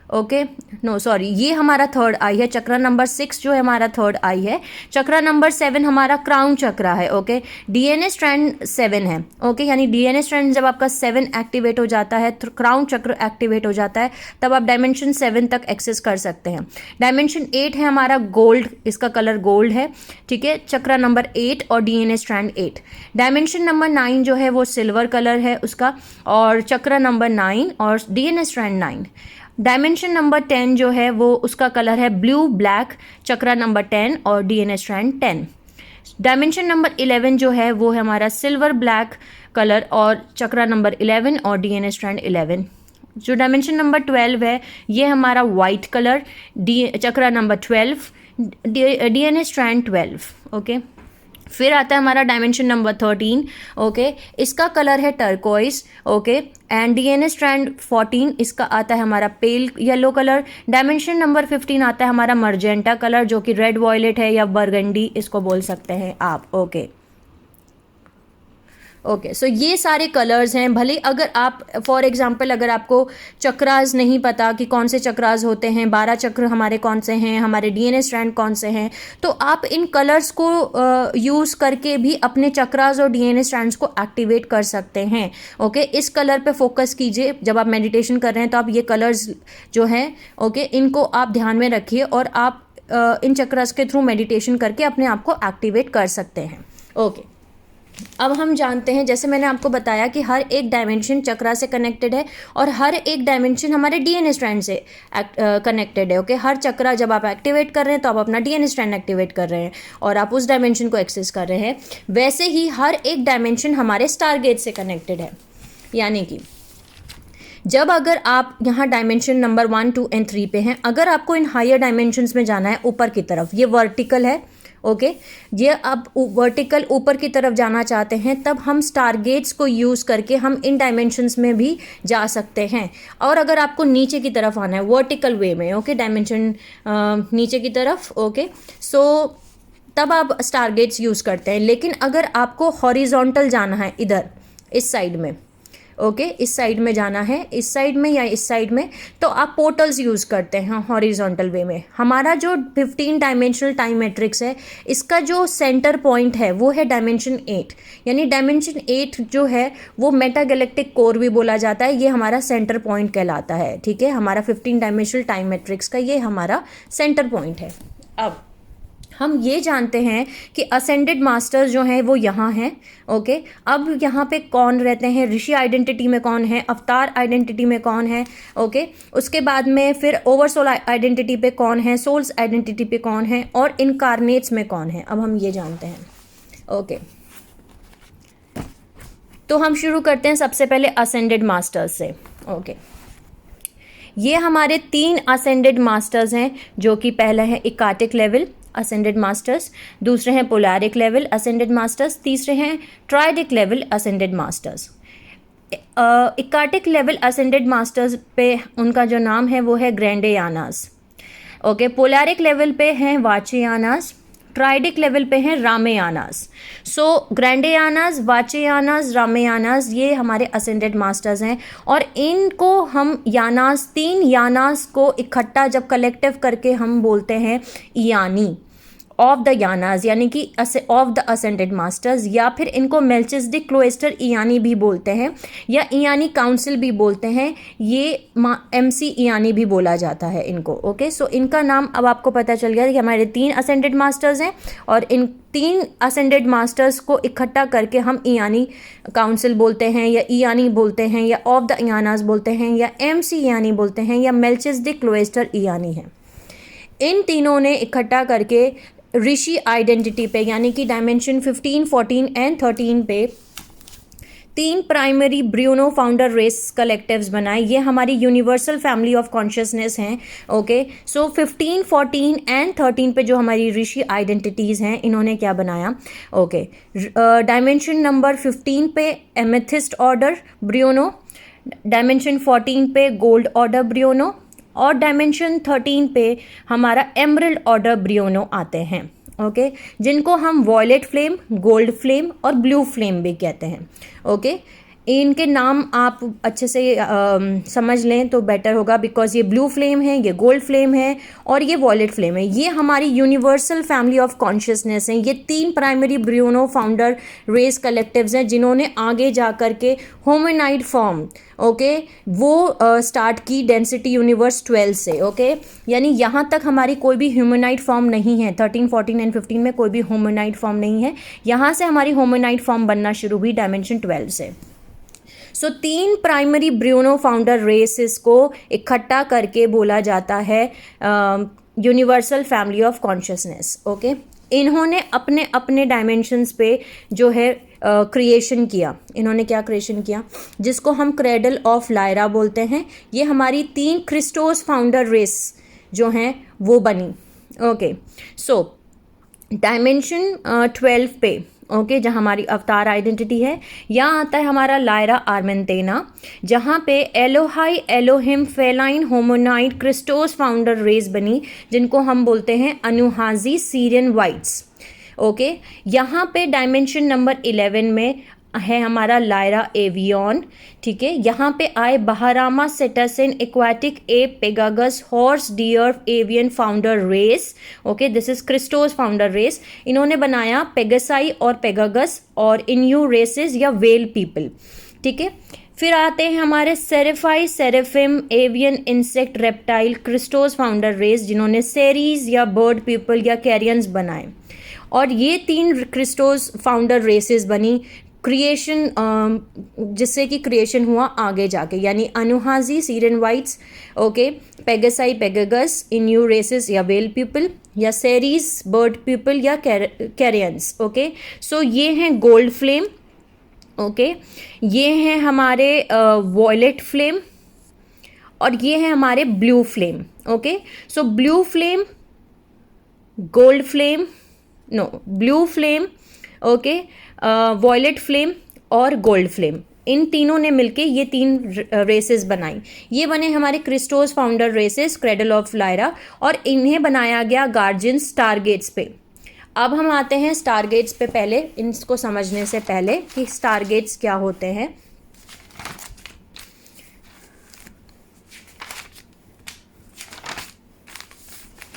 ओके, नो सॉरी, ये हमारा थर्ड आई है। चक्रा नंबर 6 जो है हमारा थर्ड आई है। चक्रा नंबर 7 हमारा क्राउन चक्रा है, ओके। डीएनए स्ट्रैंड 7 है, ओके, यानी डीएनए स्ट्रैंड जब आपका 7 एक्टिवेट हो जाता है, क्राउन चक्र एक्टिवेट हो जाता है, तब आप डायमेंशन 7 तक एक्सेस कर सकते हैं। डायमेंशन 8 है हमारा गोल्ड, इसका कलर गोल्ड है, ठीक है। चक्रा नंबर 8 और डीएनए स्ट्रैंड 8। डायमेंशन नंबर 9 जो है वो सिल्वर कलर है उसका, और चक्रा नंबर 9 और डीएनए स्ट्रैंड 9। डायमेंशन नंबर 10 जो है वो उसका कलर है ब्लू ब्लैक, चक्रा नंबर 10 और डीएनए स्ट्रैंड 10। डायमेंशन नंबर 11 जो है वो है हमारा सिल्वर ब्लैक कलर और चक्रा नंबर 11 और डीएनए स्ट्रैंड 11। जो डायमेंशन नंबर 12 है ये हमारा वाइट कलर, चक्रा नंबर 12, डीएनए स्ट्रैंड 12, ओके। फिर आता है हमारा डायमेंशन नंबर 13, ओके, इसका कलर है turquoise, okay, and DNA strand 14, इसका आता है हमारा pale yellow colour. Dimension number 15 आता है हमारा मर्जेंटा कलर, जो कि रेड वॉयलेट है या बरगंडी इसको बोल सकते हैं आप, ओके। ओके, सो ये सारे कलर्स हैं। भले अगर आप फॉर एग्जांपल अगर आपको चक्रास नहीं पता कि कौन से चक्रास होते हैं, 12 चक्र हमारे कौन से हैं, हमारे डीएनए स्ट्रैंड कौन से हैं, तो आप इन कलर्स को यूज़ करके भी अपने चक्रास और डीएनए स्ट्रैंड्स को एक्टिवेट कर सकते हैं, ओके। इस कलर पे फोकस कीजिए जब आप मेडिटेशन कर रहे हैं, तो आप ये कलर्स जो हैं, ओके, इनको आप ध्यान में रखिए और आप इन चक्रास के थ्रू मेडिटेशन करके अपने आप को एक्टिवेट कर सकते हैं, ओके। अब हम जानते हैं, जैसे मैंने आपको बताया कि हर एक डायमेंशन चक्रा से कनेक्टेड है और हर एक डायमेंशन हमारे डीएनए स्ट्रैंड से कनेक्टेड है, ओके। हर चक्रा जब आप एक्टिवेट कर रहे हैं तो आप अपना डीएनए स्ट्रैंड एक्टिवेट कर रहे हैं और आप उस डायमेंशन को एक्सेस कर रहे हैं। वैसे ही हर एक डायमेंशन हमारे स्टारगेट से कनेक्टेड है, यानी कि जब अगर आप यहाँ डायमेंशन नंबर 1, 2 एंड 3 पे हैं, अगर आपको इन हायर डायमेंशंस में जाना है ऊपर की तरफ, ये वर्टिकल है, ओके, ये अब वर्टिकल ऊपर की तरफ जाना चाहते हैं, तब हम स्टारगेट्स को यूज़ करके हम इन डायमेंशंस में भी जा सकते हैं। और अगर आपको नीचे की तरफ आना है वर्टिकल वे में, ओके, डायमेंशन नीचे की तरफ, ओके, सो तब आप स्टारगेट्स यूज़ करते हैं। लेकिन अगर आपको हॉरिजॉन्टल जाना है, इधर इस साइड में, ओके, इस साइड में जाना है, इस साइड में या इस साइड में, तो आप पोर्टल्स यूज़ करते हैं हॉरिजॉन्टल वे में। हमारा जो 15 डायमेंशनल टाइम मैट्रिक्स है, इसका जो सेंटर पॉइंट है वो है डायमेंशन 8, यानी डायमेंशन 8 जो है वो मेटागैलेक्टिक कोर भी बोला जाता है, ये हमारा सेंटर पॉइंट कहलाता है, ठीक है। हमारा 15 डायमेंशनल टाइम मैट्रिक्स का ये हमारा सेंटर पॉइंट है। अब हम ये जानते हैं कि असेंडेड मास्टर्स जो हैं वो यहाँ हैं, ओके। अब यहाँ पे कौन रहते हैं, ऋषि आइडेंटिटी में कौन है, अवतार आइडेंटिटी में कौन है, ओके। उसके बाद में फिर ओवरसोल आइडेंटिटी पे कौन है, सोल्स आइडेंटिटी पे कौन है, और इनकारनेट्स में कौन है, अब हम ये जानते हैं, ओके। तो हम शुरू करते हैं सबसे पहले असेंडेड मास्टर्स से, ओके। ये हमारे 3 असेंडेड मास्टर्स हैं, जो कि पहला है इकार्टिक लेवल असेंडेड मास्टर्स, दूसरे हैं पोलैरिक लेवल असेंडेड मास्टर्स, तीसरे हैं triadic level ascended masters. Eckatic level ascended masters पे उनका जो नाम है वो है ग्रैंडेयानास, ओके। पोलैरिक लेवल पे हैं वाचेयानास, ट्राइडिक लेवल पे हैं रामेयानास। सो ग्रैंडेयानास, वाचेयानास, रामेयानास ये हमारे असेंडेड मास्टर्स हैं, और इनको हम यानास, 3 यानास को इकट्ठा जब कलेक्टिव करके हम बोलते हैं यानी, ऑफ द यानाज यानी कि ऑफ द असेंडेड मास्टर्स, या फिर इनको मेल्चिसडिक क्लोस्टर इयानी भी बोलते हैं या इयानी काउंसिल भी बोलते हैं, ये MC इयानी भी बोला जाता है इनको। ओके, सो इनका नाम अब आपको पता चल गया कि हमारे 3 असेंडेड मास्टर्स हैं और इन 3 असेंडेड मास्टर्स को इकट्ठा करके हम इयानी काउंसिल बोलते हैं या इयानी बोलते हैं या ऑफ द इयानाज बोलते हैं या MC इयानी बोलते हैं या मेल्चिसडिक क्लोस्टर इयानी है। इन तीनों ने इकट्ठा करके ऋषि आइडेंटिटी पे यानी कि डायमेंशन 15, 14 एंड 13 पे 3 primary Breneau founder race collectives बनाए। ये हमारी यूनिवर्सल फैमिली ऑफ कॉन्शियसनेस हैं। ओके, सो 15, 14 एंड 13 पे जो हमारी ऋषि आइडेंटिटीज़ हैं, इन्होंने क्या बनाया? ओके, डायमेंशन नंबर 15 पे एमेथिस्ट ऑर्डर ब्रूनो, डायमेंशन 14 पे गोल्ड ऑर्डर ब्रूनो और डायमेंशन 13 पे हमारा एमरल्ड ऑर्डर ब्रूनो आते हैं। ओके, जिनको हम वॉयलेट फ्लेम, गोल्ड फ्लेम और ब्लू फ्लेम भी कहते हैं। ओके, इनके नाम आप अच्छे से समझ लें तो बेटर होगा, बिकॉज ये ब्लू फ्लेम है, ये गोल्ड फ्लेम है और ये वॉयलेट फ्लेम है। ये हमारी यूनिवर्सल फैमिली ऑफ कॉन्शियसनेस हैं। ये 3 primary Breneau founder race collectives हैं जिन्होंने आगे जा कर के ह्यूमनॉइड फॉर्म, ओके, वो स्टार्ट की डेंसिटी यूनिवर्स 12 से। ओके, यानी यहाँ तक हमारी कोई भी ह्यूमनॉइड फॉर्म नहीं है। 13, 14 एंड 15 में कोई भी ह्यूमनॉइड फॉर्म नहीं है। यहाँ से हमारी ह्यूमनॉइड फॉर्म बनना शुरू हुई डायमेंशन 12 से। सो 3 प्राइमरी ब्रूनो फाउंडर रेसेस को इकट्ठा करके बोला जाता है universal family of consciousness. Okay, इन्होंने अपने अपने डायमेंशंस पे जो है क्रिएशन किया। इन्होंने क्या क्रिएशन किया? जिसको हम क्रेडल ऑफ लायरा बोलते हैं। ये हमारी 3 क्रिस्टोस फाउंडर रेस जो हैं वो बनी। ओके, सो डायमेंशन 12 पे, ओके, जहाँ हमारी अवतार आइडेंटिटी है, यहाँ आता है हमारा लायरा आर्मेंटेना, जहाँ पे Elohei Elohim feline hominid Christos founder race बनी, जिनको हम बोलते हैं अनुहाजी सीरियन वाइट्स। ओके, यहाँ पे डायमेंशन नंबर 11 में है हमारा लायरा एवियन। ठीक है, यहाँ पे आए Braharama cetacean aquatic ape Pegasus horse deer avian founder race. Okay, this is Christos founder race. इन्होंने बनाया पेगासाई और पेगागस और इन्यू रेसेस या वेल पीपल। ठीक है, फिर आते हैं हमारे Seraphei Seraphim avian insect reptile Christos founder race, जिन्होंने सेरीज या बर्ड पीपल या कैरियंस बनाए। और ये 3 क्रिस्टोस फाउंडर रेसेस बनी क्रिएशन, जिससे कि क्रिएशन हुआ आगे जाके, यानी Anuhazi Syrian whites, okay, पेगासाई पेगागस, इन्यू races या वेल पीपल या सेरीज बर्ड पीपल या कैरियंस। ओके, सो ये हैं गोल्ड फ्लेम। ओके, ये हैं हमारे वॉयलेट फ्लेम और ये हैं हमारे blue flame. Okay, so blue flame, gold flame, no blue flame, okay, violet flame और गोल्ड फ्लेम, इन तीनों ने मिलके ये 3 रेसेस बनाई। ये बने हमारे Christos founder races cradle of Lyra और इन्हें बनाया गया गार्जियन स्टारगेट्स पे। अब हम आते हैं स्टारगेट्स पे। पहले इनको समझने से पहले कि स्टारगेट्स क्या होते हैं,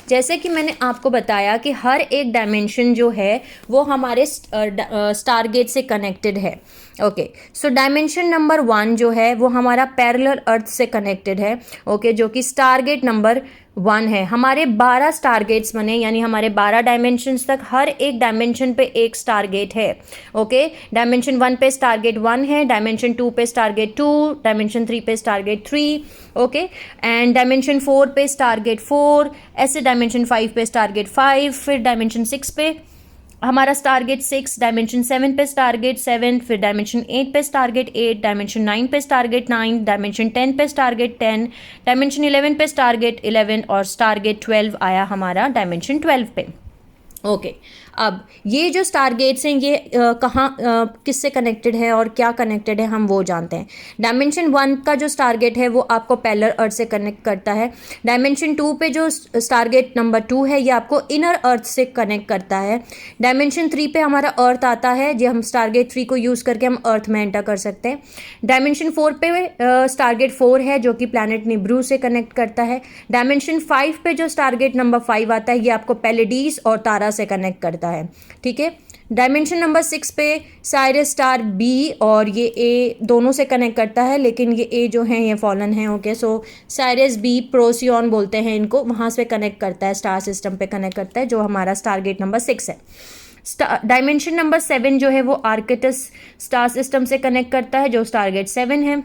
जैसे कि मैंने आपको बताया कि हर एक डायमेंशन जो है वो हमारे स्टारगेट से कनेक्टेड है। ओके, सो डायमेंशन नंबर 1 जो है वो हमारा पैरेलल अर्थ से कनेक्टेड है। ओके, जो कि स्टारगेट नंबर 1 है। हमारे 12 स्टारगेट्स बने, यानी हमारे 12 डायमेंशंस तक हर एक डायमेंशन पे एक स्टारगेट है। ओके, डायमेंशन 1 पे स्टारगेट 1 है, डायमेंशन 2 पे स्टारगेट 2, डायमेंशन 3 पे स्टारगेट 3, ओके, एंड डायमेंशन 4 पे स्टारगेट 4, ऐसे डायमेंशन 5 पे स्टारगेट 5, फिर डायमेंशन 6 पे हमारा स्टारगेट 6, डायमेंशन 7 पे स्टारगेट 7, फिर डायमेंशन 8 पे स्टारगेट 8, डायमेंशन 9 पे स्टारगेट 9, डायमेंशन 10 पे स्टारगेट 10, डायमेंशन 11 पे स्टारगेट 11 और स्टारगेट 12 आया हमारा डायमेंशन 12 पे। ओके, अब ये जो स्टारगेट्स हैं ये कहाँ किससे कनेक्टेड है और क्या कनेक्टेड है हम वो जानते हैं। डायमेंशन 1 का जो स्टारगेट है वो आपको पैरेलल अर्थ से कनेक्ट करता है। डायमेंशन 2 पे जो स्टारगेट नंबर 2 है ये आपको इनर अर्थ से कनेक्ट करता है। डायमेंशन 3 पे हमारा अर्थ आता है, जो हम स्टारगेट 3 को यूज़ करके हम अर्थ में एंटर कर सकते हैं। डायमेंशन 4 पे स्टारगेट 4 है जो कि प्लैनेट निब्रू से कनेक्ट करता है। डायमेंशन 5 पे जो स्टारगेट नंबर 5 आता है ये आपको पैलेडीज और तारा से कनेक्ट करता है, ठीक है। डायमेंशन नंबर 6 पे साइरस स्टार बी और ये ए दोनों से कनेक्ट करता है, लेकिन ये ए जो है ये फॉलन है, ओके। सो साइरस बी प्रोसियन बोलते हैं इनको, वहाँ से कनेक्ट करता है, स्टार सिस्टम पे कनेक्ट करता है, जो हमारा स्टारगेट नंबर 6 है। डायमेंशन नंबर 7 जो है वो आर्कटस स्टार सिस्टम से कनेक्ट करता है, जो स्टारगेट 7 है।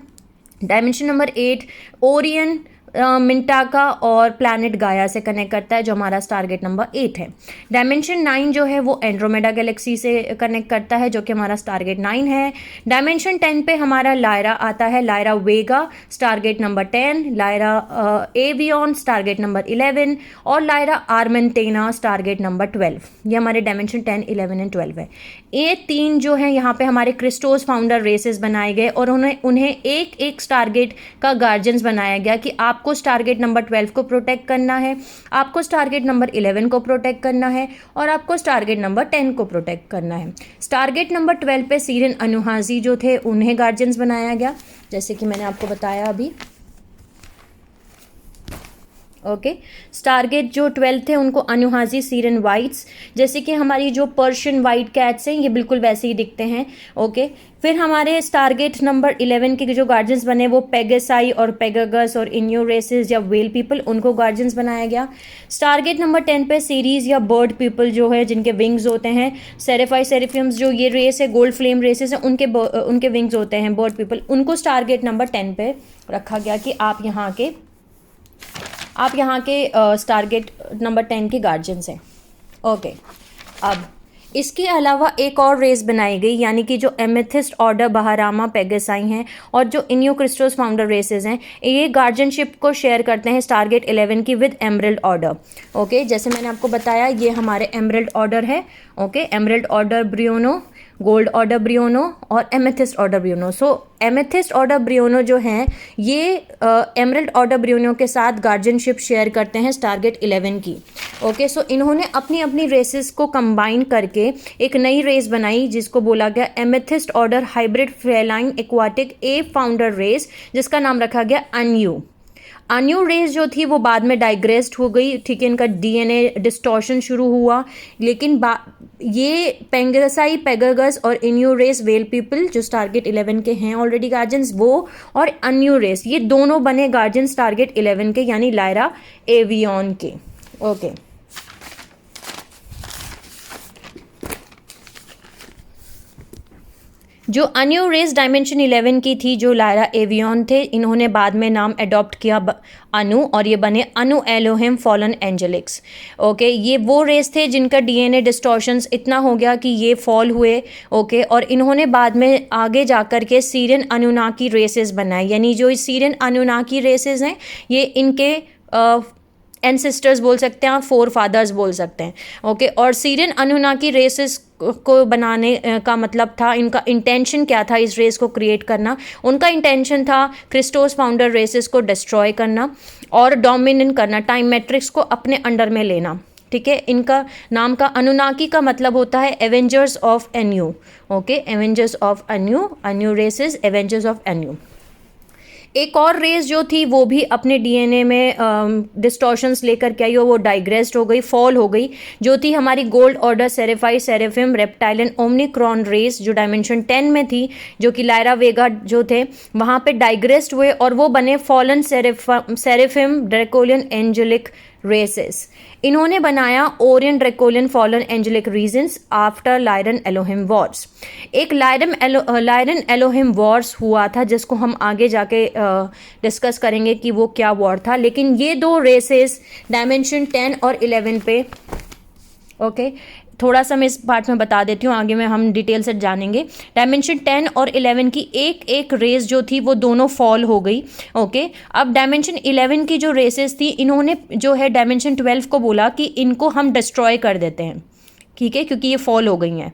डायमेंशन नंबर 8 ओरियन मिंटाका और प्लैनेट गाया से कनेक्ट करता है, जो हमारा स्टारगेट नंबर 8 है। डायमेंशन 9 जो है वो एंड्रोमेडा गैलेक्सी से कनेक्ट करता है, जो कि हमारा स्टारगेट 9 है। डायमेंशन 10 पे हमारा लायरा आता है, Lyra Vega stargate number 10, Lyra avian stargate number 11 और लायरा आर्मेंटेना स्टारगेट नंबर 12। ये हमारे डायमेंशन 10, 11 एंड 12 है। ये 3 जो है यहाँ पे हमारे क्रिस्टोस फाउंडर रेसेस बनाए गए और उन्हें एक एक स्टारगेट का गार्जियंस बनाया गया कि आपको स्टारगेट नंबर 12 को प्रोटेक्ट करना है, आपको स्टारगेट नंबर 11 को प्रोटेक्ट करना है और आपको स्टारगेट नंबर 10 को प्रोटेक्ट करना है। स्टारगेट नंबर 12 पे सीरियन अनुहाजी जो थे उन्हें गार्जियंस बनाया गया, जैसे कि मैंने आपको बताया अभी, ओके। स्टारगेट जो 12 थे उनको अनुहाजी सीरियन वाइट्स, जैसे कि हमारी जो पर्शियन वाइट कैट्स हैं ये बिल्कुल वैसे ही दिखते हैं, ओके। फिर हमारे स्टारगेट नंबर 11 के जो गार्जियंस बने वो पेगासाई और पेगागस और इन्यू रेसेस या वेल पीपल, उनको गार्जियंस बनाया गया। स्टारगेट नंबर 10 पे सीरीज या बर्ड पीपल जो है जिनके विंग्स होते हैं, सेरेफाई सेरेफियम्स जो ये रेस है गोल्ड फ्लेम रेसेस है उनके विंग्स होते हैं बर्ड पीपल, उनको स्टारगेट नंबर 10 पे रखा गया कि आप यहाँ के स्टारगेट नंबर 10 के गार्जियंस हैं, ओके। अब इसके अलावा एक और रेस बनाई गई, यानी कि जो एमेथिस्ट ऑर्डर बहारामा पेगासाई हैं और जो इन्यू क्रिस्टोस फाउंडर रेसेस हैं, ये गार्जियनशिप को शेयर करते हैं स्टारगेट 11 की विद एमरल्ड ऑर्डर, ओके। जैसे मैंने आपको बताया ये हमारे एमरल्ड ऑर्डर है, okay. Emerald order Breneau, gold order Breneau और amethyst order Breneau. So amethyst order Breneau जो हैं ये एमरल्ड ऑर्डर ब्रियोनो के साथ गार्जियनशिप शेयर करते हैं स्टारगेट 11 की, ओके। सो इन्होंने अपनी अपनी रेसेस को कंबाइन करके एक नई रेस बनाई जिसको बोला गया Amethyst Order hybrid feline aquatic a founder race, जिसका नाम रखा गया अन्यू। अन्यू रेस जो थी वो बाद में डाइग्रेस्ड हो गई, ठीक है, इनका डीएनए डिस्टॉर्शन शुरू हुआ, लेकिन ये पेगासाई पेगागस और इन्यू रेस वेल पीपल जो स्टारगेट 11 के हैं ऑलरेडी गार्जियंस, वो और अन्यू रेस ये दोनों बने गार्जियंस टारगेट 11 के, यानी लायरा एवियन के, ओके। जो अन्यू रेस डायमेंशन 11 की थी जो लायरा एवियन थे, इन्होंने बाद में नाम अडॉप्ट किया अनु और ये बने अनु एलोहिम फॉलन एंजेलिक्स, ओके। ये वो रेस थे जिनका डीएनए डिस्टॉर्शंस इतना हो गया कि ये फॉल हुए, ओके। और इन्होंने बाद में आगे जाकर के सीरियन अनुनाकी रेसेस बनाए, यानी जो सीरियन अनुनाकी रेसेस हैं ये इनके एंसेस्टर्स बोल सकते हैं, फोर फादर्स बोल सकते हैं, ओके। और सीरियन अनुनाकी रेसेस को बनाने का मतलब था, इनका इंटेंशन क्या था इस रेस को क्रिएट करना, उनका इंटेंशन था क्रिस्टोस फाउंडर रेसेस को डिस्ट्रॉय करना और डोमिनेट करना, टाइम मैट्रिक्स को अपने अंडर में लेना, ठीक है। इनका नाम का अनुनाकी का मतलब होता है Avengers of Annu, okay. Avengers of Annu, Annu races Avengers of Annu. एक और रेस जो थी वो भी अपने डीएनए में डिस्टॉर्शंस लेकर के आई और वो डाइग्रेस्ड हो गई, फॉल हो गई, जो थी हमारी गोल्ड ऑर्डर सेरेफाई सेरेफिम रेप्टाइलन ओमनिक्रॉन रेस जो डायमेंशन 10 में थी, जो कि लायरा वेगा जो थे वहाँ पे डाइग्रेस्ड हुए और वो बने fallen Seraphim Dracolian angelic races. इन्होंने बनाया Orion Dracolian fallen angelic regions after Lyran Elohim wars. एक लायरन एलोहिम वॉर्स हुआ था जिसको हम आगे जाके डिस्कस करेंगे कि वो क्या वॉर था, लेकिन ये दो रेसेस डायमेंशन 10 और 11 पे, ओके। थोड़ा सा मैं इस पार्ट में बता देती हूँ, आगे में हम डिटेल से जानेंगे। डायमेंशन 10 और 11 की एक एक रेस जो थी वो दोनों फॉल हो गई, ओके। अब डायमेंशन 11 की जो रेसेस थी इन्होंने जो है डायमेंशन 12 को बोला कि इनको हम डिस्ट्रॉय कर देते हैं, ठीक है, क्योंकि ये फॉल हो गई हैं।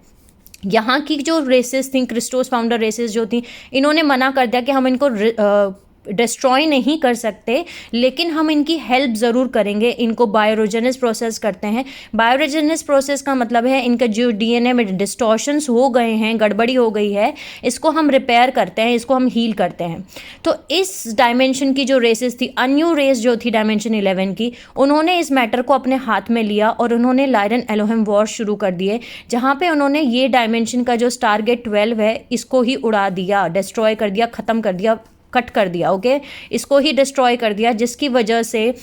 यहाँ की जो रेसेस थी, क्रिस्टोस फाउंडर रेसेस जो थी, इन्होंने मना कर दिया कि हम इनको डिस्ट्रॉय नहीं कर सकते, लेकिन हम इनकी हेल्प ज़रूर करेंगे। इनको बायोरोजेनस प्रोसेस करते हैं। बायोरोजेनस प्रोसेस का मतलब है इनका जो डीएनए में डिस्टॉर्शंस हो गए हैं, गड़बड़ी हो गई है, इसको हम रिपेयर करते हैं, इसको हम हील करते हैं। तो इस डायमेंशन की जो रेसेस थी, अन्यू रेस जो थी डायमेंशन 11 की, उन्होंने इस मैटर को अपने हाथ में लिया और उन्होंने लायरन एलोहेम वॉर शुरू कर दिए, जहाँ पे उन्होंने ये डायमेंशन का जो स्टारगेट 12 है इसको ही उड़ा दिया, डिस्ट्रॉय कर दिया, ख़त्म कर दिया, कट कर दिया। ओके, इसको ही डिस्ट्रॉय कर दिया, जिसकी वजह से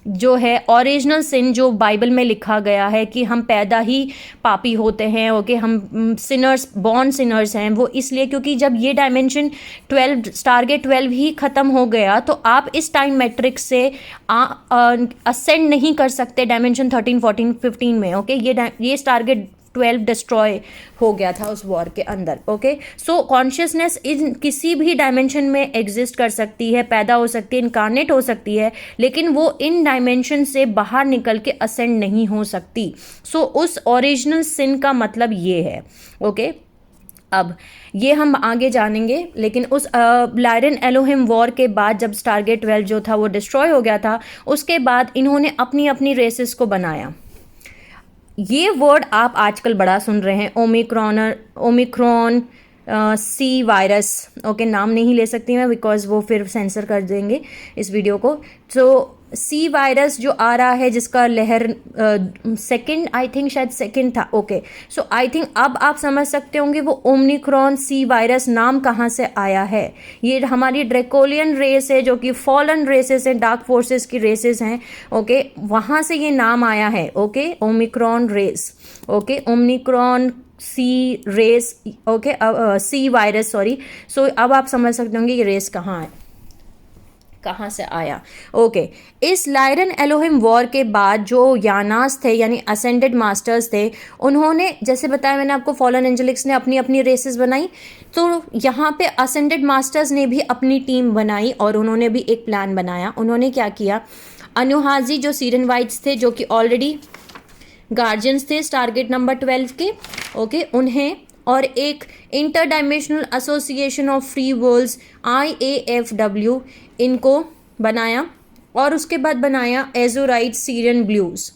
जो है ओरिजिनल सिन जो बाइबल में लिखा गया है कि हम पैदा ही पापी होते हैं, ओके, हम सिनर्स, बॉर्न सिनर्स हैं, वो इसलिए क्योंकि जब ये डायमेंशन 12 स्टारगेट 12 ही ख़त्म हो गया तो आप इस टाइम मैट्रिक्स से असेंड नहीं कर सकते डायमेंशन 13, 14, 15 में। ओके, ये स्टारगेट 12 डिस्ट्रॉय हो गया था उस वॉर के अंदर। ओके, सो कॉन्शियसनेस इन किसी भी डायमेंशन में एग्जिस्ट कर सकती है, पैदा हो सकती है, इनकारनेट हो सकती है, लेकिन वो इन डायमेंशन से बाहर निकल के असेंड नहीं हो सकती। सो उस ओरिजिनल सिन का मतलब ये है। ओके, अब ये हम आगे जानेंगे, लेकिन उस लायरन एलोहिम वॉर के बाद जब स्टारगेट 12 जो था वो डिस्ट्रॉय हो गया था, उसके बाद इन्होंने अपनी अपनी रेसेस को बनाया। ये वर्ड आप आजकल बड़ा सुन रहे हैं, ओमिक्रॉन, सी वायरस। ओके, नाम नहीं ले सकती मैं बिकॉज वो फिर सेंसर कर देंगे इस वीडियो को। तो सी वायरस जो आ रहा है, जिसका लहर सेकंड, आई थिंक शायद सेकंड था। ओके, सो आई थिंक अब आप समझ सकते होंगे वो ओमिक्रॉन सी वायरस नाम कहाँ से आया है। ये हमारी ड्रैकोलियन रेस है, जो कि फॉलन रेसेस हैं, डार्क फोर्सेस की रेसेस हैं। ओके, वहाँ से ये नाम आया है। Okay, Omicron race. Okay, Omicron C race. Okay, C virus, sorry. So अब आप समझ सकते होंगे ये रेस कहाँ से आया। ओके, इस लायरन एलोहिम वॉर के बाद जो यानास थे, यानी असेंडेड मास्टर्स थे, उन्होंने, जैसे बताया मैंने आपको, फॉलन एंजेलिक्स ने अपनी अपनी रेसेस बनाई, तो यहाँ पे असेंडेड मास्टर्स ने भी अपनी टीम बनाई और उन्होंने भी एक प्लान बनाया। उन्होंने क्या किया, अनुहाजी जो सीरियन वाइट्स थे, जो कि ऑलरेडी गार्जियंस थे टारगेट नंबर 12 के, ओके, उन्हें और एक inter dimensional association of Free Worlds IAFW, इनको बनाया। और उसके बाद बनाया एजोराइट सीरियन ब्लूज,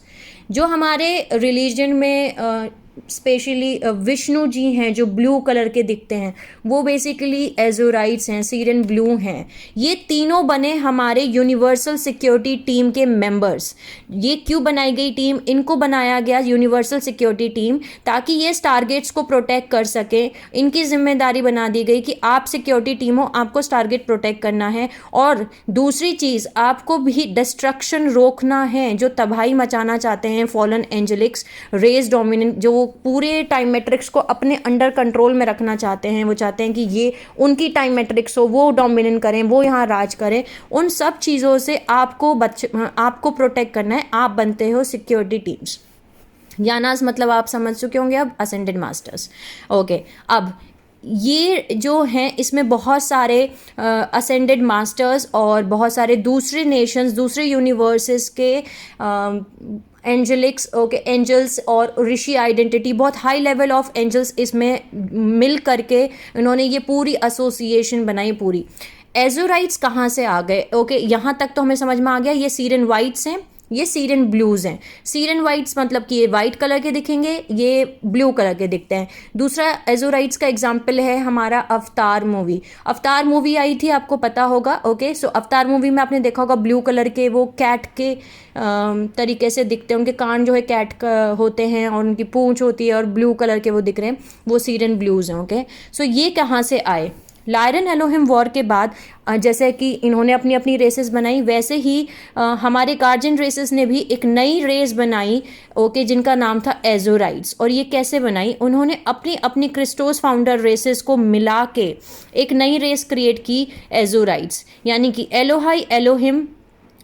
जो हमारे रिलीजन में स्पेशली विष्णु जी हैं, जो ब्लू कलर के दिखते हैं, वो बेसिकली एजोराइट्स हैं, सीरियन ब्लू हैं। ये तीनों बने हमारे यूनिवर्सल सिक्योरिटी टीम के मेंबर्स। ये क्यों बनाई गई टीम? इनको बनाया गया यूनिवर्सल सिक्योरिटी टीम ताकि ये टारगेट्स को प्रोटेक्ट कर सके। इनकी जिम्मेदारी बना दी गई कि आप सिक्योरिटी टीम हो, आपको टारगेट प्रोटेक्ट करना है, और दूसरी चीज़, आपको भी डिस्ट्रक्शन रोकना है। जो तबाही मचाना चाहते हैं फॉलन एंजेलिक्स रेस डोमिनेंट, जो पूरे टाइम मैट्रिक्स को अपने अंडर कंट्रोल में रखना चाहते हैं, वो चाहते हैं कि ये उनकी टाइम मैट्रिक्स हो, वो डोमिनेट करें, वो यहाँ राज करें। उन सब चीज़ों से आपको प्रोटेक्ट करना है। आप बनते हो सिक्योरिटी टीम्स। यानास मतलब आप समझ चुके होंगे अब, असेंडेड मास्टर्स। ओके, अब ये जो हैं, इसमें बहुत सारे असेंडेड मास्टर्स और बहुत सारे दूसरे नेशंस, दूसरे यूनिवर्सेस के एंजेलिक्स, ओके, एंजल्स और ऋषि आइडेंटिटी, बहुत हाई लेवल ऑफ एंजल्स इसमें मिल करके इन्होंने ये पूरी एसोसिएशन बनाई पूरी। एजोराइट्स कहाँ से आ गए? ओके, यहाँ तक तो हमें समझ में आ गया, ये सीरियन वाइट्स हैं, ये सीरियन ब्लूज हैं। सीरियन वाइट्स मतलब कि ये वाइट कलर के दिखेंगे, ये ब्लू कलर के दिखते हैं। दूसरा एजोराइट्स का एग्जाम्पल है हमारा अवतार मूवी। अवतार मूवी आई थी, आपको पता होगा। ओके, सो अवतार मूवी में आपने देखा होगा ब्लू कलर के वो कैट के तरीके से दिखते हैं, उनके कान जो है कैट का होते हैं और उनकी पूंछ होती है और ब्लू कलर के वो दिख रहे हैं, वो सीरियन ब्लूज हैं। ओके, सो ये कहाँ से आए? लायरन एलोहिम वॉर के बाद जैसे कि इन्होंने अपनी अपनी रेसेस बनाई, वैसे ही हमारे गार्जियन रेसेस ने भी एक नई रेस बनाई, ओके, जिनका नाम था एजोराइट्स। और ये कैसे बनाई? उन्होंने अपनी अपनी क्रिस्टोस फाउंडर रेसेस को मिला के एक नई रेस क्रिएट की, एजोराइट्स, यानी कि एलोहाई, एलोहिम,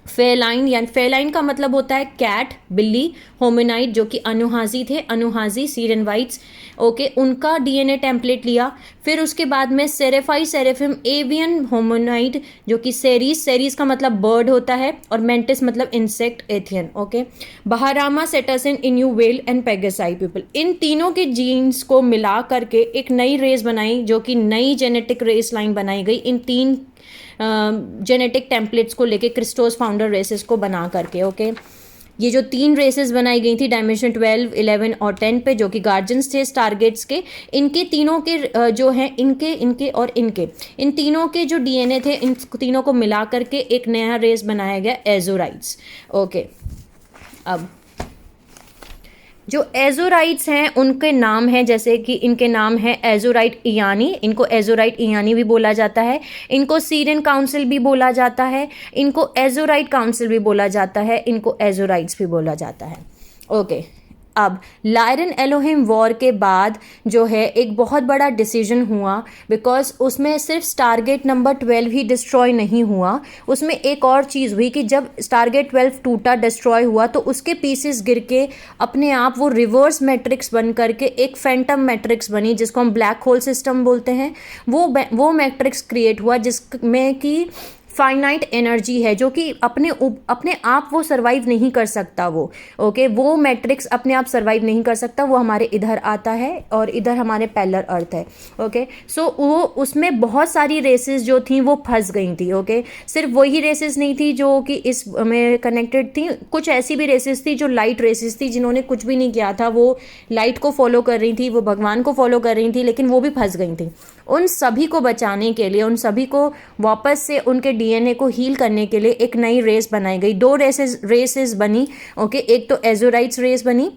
फेलाइन, यानी फेलाइन का मतलब होता है कैट, बिल्ली। होमिनाइड जो कि अनुहाजी थे, अनुहाजी सीरेनवाइट्स, ओके, उनका डीएनए टेम्पलेट लिया। फिर उसके बाद में सेरेफाई सेरेफिम एवियन होमिनाइड जो कि सेरीज, सेरीज का मतलब बर्ड होता है, और मेंटिस मतलब insect, Aethien, okay. Braharama, cetacean, Inu, whale and Pegasai people, इन तीनों के जीन्स को मिला करके एक नई रेस बनाई, जो कि नई जेनेटिक रेस लाइन बनाई गई इन तीन जेनेटिक टेम्पलेट्स को लेके, क्रिस्टोस फाउंडर रेसेस को बना करके, ओके। ये जो तीन रेसेस बनाई गई थी डायमेंशन 12, 11 और 10 पे, जो कि गार्जियंस थे स्टारगेट्स के, इनके तीनों के जो हैं, इनके इनके और इनके, इन तीनों के जो डीएनए थे, इन तीनों को मिला करके एक नया रेस बनाया गया, एजोराइट्स, ओके। अब जो एजोराइट्स हैं उनके नाम हैं, जैसे कि इनके नाम है एजोराइट इयानी, इनको एजोराइट इयानी भी बोला जाता है, इनको सीरियन काउंसिल भी बोला जाता है, इनको एजोराइट काउंसिल भी बोला जाता है, इनको एजोराइट्स भी बोला जाता है, ओके। अब लायरन एलोहिम वॉर के बाद जो है एक बहुत बड़ा डिसीजन हुआ, बिकॉज उसमें सिर्फ स्टारगेट नंबर 12 ही डिस्ट्रॉय नहीं हुआ, उसमें एक और चीज़ हुई कि जब स्टारगेट 12 टूटा, डिस्ट्रॉय हुआ, तो उसके पीसेस गिर के अपने आप वो रिवर्स मैट्रिक्स बन करके एक फैंटम मैट्रिक्स बनी, जिसको हम ब्लैक होल सिस्टम बोलते हैं। वो मैट्रिक्स क्रिएट हुआ जिसमें कि फाइनाइट एनर्जी है, जो कि अपने आप वो सरवाइव नहीं कर सकता, ओके, वो मैट्रिक्स अपने आप सरवाइव नहीं कर सकता, वो हमारे इधर आता है और इधर हमारे पैरेलल अर्थ है, ओके। सो वो उसमें बहुत सारी रेसेस जो थी वो फंस गई थी, ओके। सिर्फ वही रेसेस नहीं थी जो कि इस में कनेक्टेड थी, कुछ ऐसी भी रेसेस थी जो लाइट रेसेस थी, जिन्होंने कुछ भी नहीं किया था, वो लाइट को फॉलो कर रही थी, वो भगवान को फॉलो कर रही थी, लेकिन वो भी फंस गई थी। उन सभी को बचाने के लिए, उन सभी को वापस से उनके डीएनए को हील करने के लिए एक नई रेस बनाई गई, दो रेसेस बनी, ओके। एक तो एजोराइट्स रेस बनी,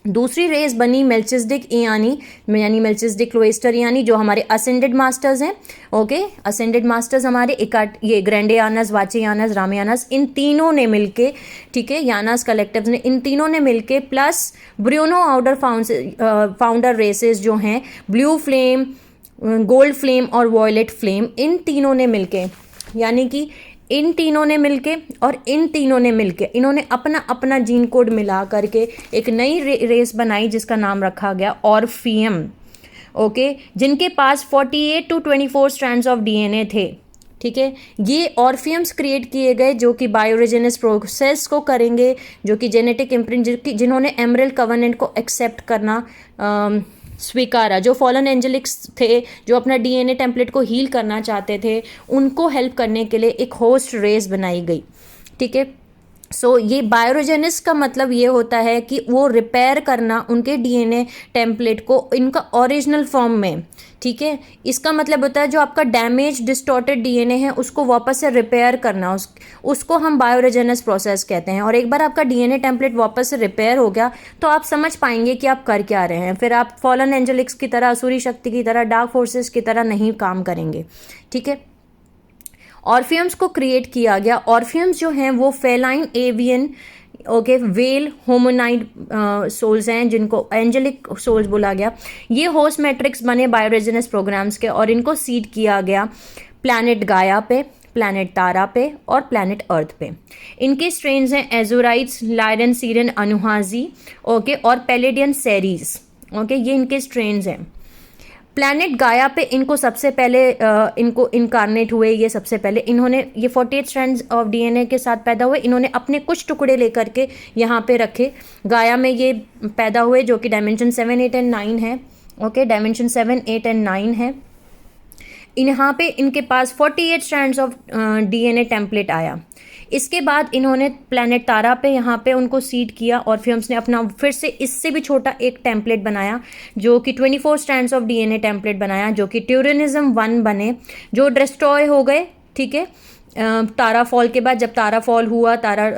दूसरी रेस बनी मेल्चिसडिक इयानी, यानी मेल्चिसडिक क्लोइस्टर इयानी, जो हमारे असेंडेड मास्टर्स हैं, ओके। असेंडेड मास्टर्स हमारे ये ग्रैंडेयानस, वाचियानस, रामयानस, इन तीनों ने मिलके, ठीक है, यानस कलेक्टिव ने, इन तीनों ने मिलके, प्लस ब्रूनो आउडर फाउंडर रेसेस जो हैं, ब्लू फ्लेम, गोल्ड फ्लेम और वॉयलेट फ्लेम, इन तीनों ने मिलके, यानी कि इन तीनों ने मिलके और इन तीनों ने मिलके, इन्होंने अपना अपना जीन कोड मिला करके एक नई रेस बनाई, जिसका नाम रखा गया ऑर्फियम, ओके, जिनके पास 48 to 24 स्ट्रैंड्स ऑफ डीएनए थे, ठीक है। ये ऑर्फियम्स क्रिएट किए गए जो कि बायोरेजेनेस प्रोसेस को करेंगे, जो कि जेनेटिक इम्प्रिंट, जिन्होंने एमरल्ड कवेनेंट को एक्सेप्ट करना स्वीकारा, जो फॉलन एंजेलिक्स थे, जो अपना डीएनए टेम्पलेट को हील करना चाहते थे, उनको हेल्प करने के लिए एक होस्ट रेस बनाई गई, ठीक है। सो ये बायोरेजेनेस का मतलब ये होता है कि वो रिपेयर करना उनके डीएनए टेम्पलेट को इनका ओरिजिनल फॉर्म में, ठीक है। इसका मतलब होता है जो आपका डैमेज डिस्टॉर्टेड डीएनए है उसको वापस से रिपेयर करना, उसको हम बायोरेजेनेस प्रोसेस कहते हैं। और एक बार आपका डीएनए टेम्पलेट वापस से रिपेयर हो गया तो आप समझ पाएंगे कि आप कर क्या रहे हैं, फिर आप फॉलन एंजेलिक्स की तरह, असुरी शक्ति की तरह, डार्क फोर्सेस की तरह नहीं काम करेंगे, ठीक है। ऑर्फियम्स को क्रिएट किया गया। ऑर्फियम्स जो हैं वो feline, avian, okay, whale, hominid souls हैं, जिनको एंजेलिक सोल्स बोला गया। ये होस्ट मैट्रिक्स बने बायोरेजेनेस प्रोग्राम्स के, और इनको सीड किया गया प्लैनेट गाया पे, प्लैनेट तारा पे और प्लैनेट अर्थ पे। इनके स्ट्रेन्स हैं एजोराइट्स, लायरन, सीरियन, अनुहाजी, ओके, और पैलेडियन सेरीज, ओके, ये इनके स्ट्रेन्स हैं। प्लैनेट गाया पे इनको सबसे पहले इनको इनकारनेट हुए, ये सबसे पहले इन्होंने ये 48 स्ट्रैंड्स ऑफ डीएनए के साथ पैदा हुए, इन्होंने अपने कुछ टुकड़े लेकर के यहाँ पे रखे, गाया में ये पैदा हुए, जो कि डायमेंशन 7, 8 एंड 9 है, ओके, डायमेंशन 7, 8 एंड 9 है। यहाँ पे इनके पास 48 स्ट्रैंड्स ऑफ डीएनए टेम्पलेट आया। इसके बाद इन्होंने प्लैनेट तारा पे यहाँ पे उनको सीड किया, और फिर हमने अपना फिर से इससे भी छोटा एक टेम्पलेट बनाया, जो कि 24 स्ट्रैंड्स ऑफ डीएनए टेम्पलेट बनाया, जो कि ट्यूरिनिज्म 1 बने, जो डिस्ट्रॉय हो गए, ठीक है। तारा फॉल के बाद, जब तारा फॉल हुआ, तारा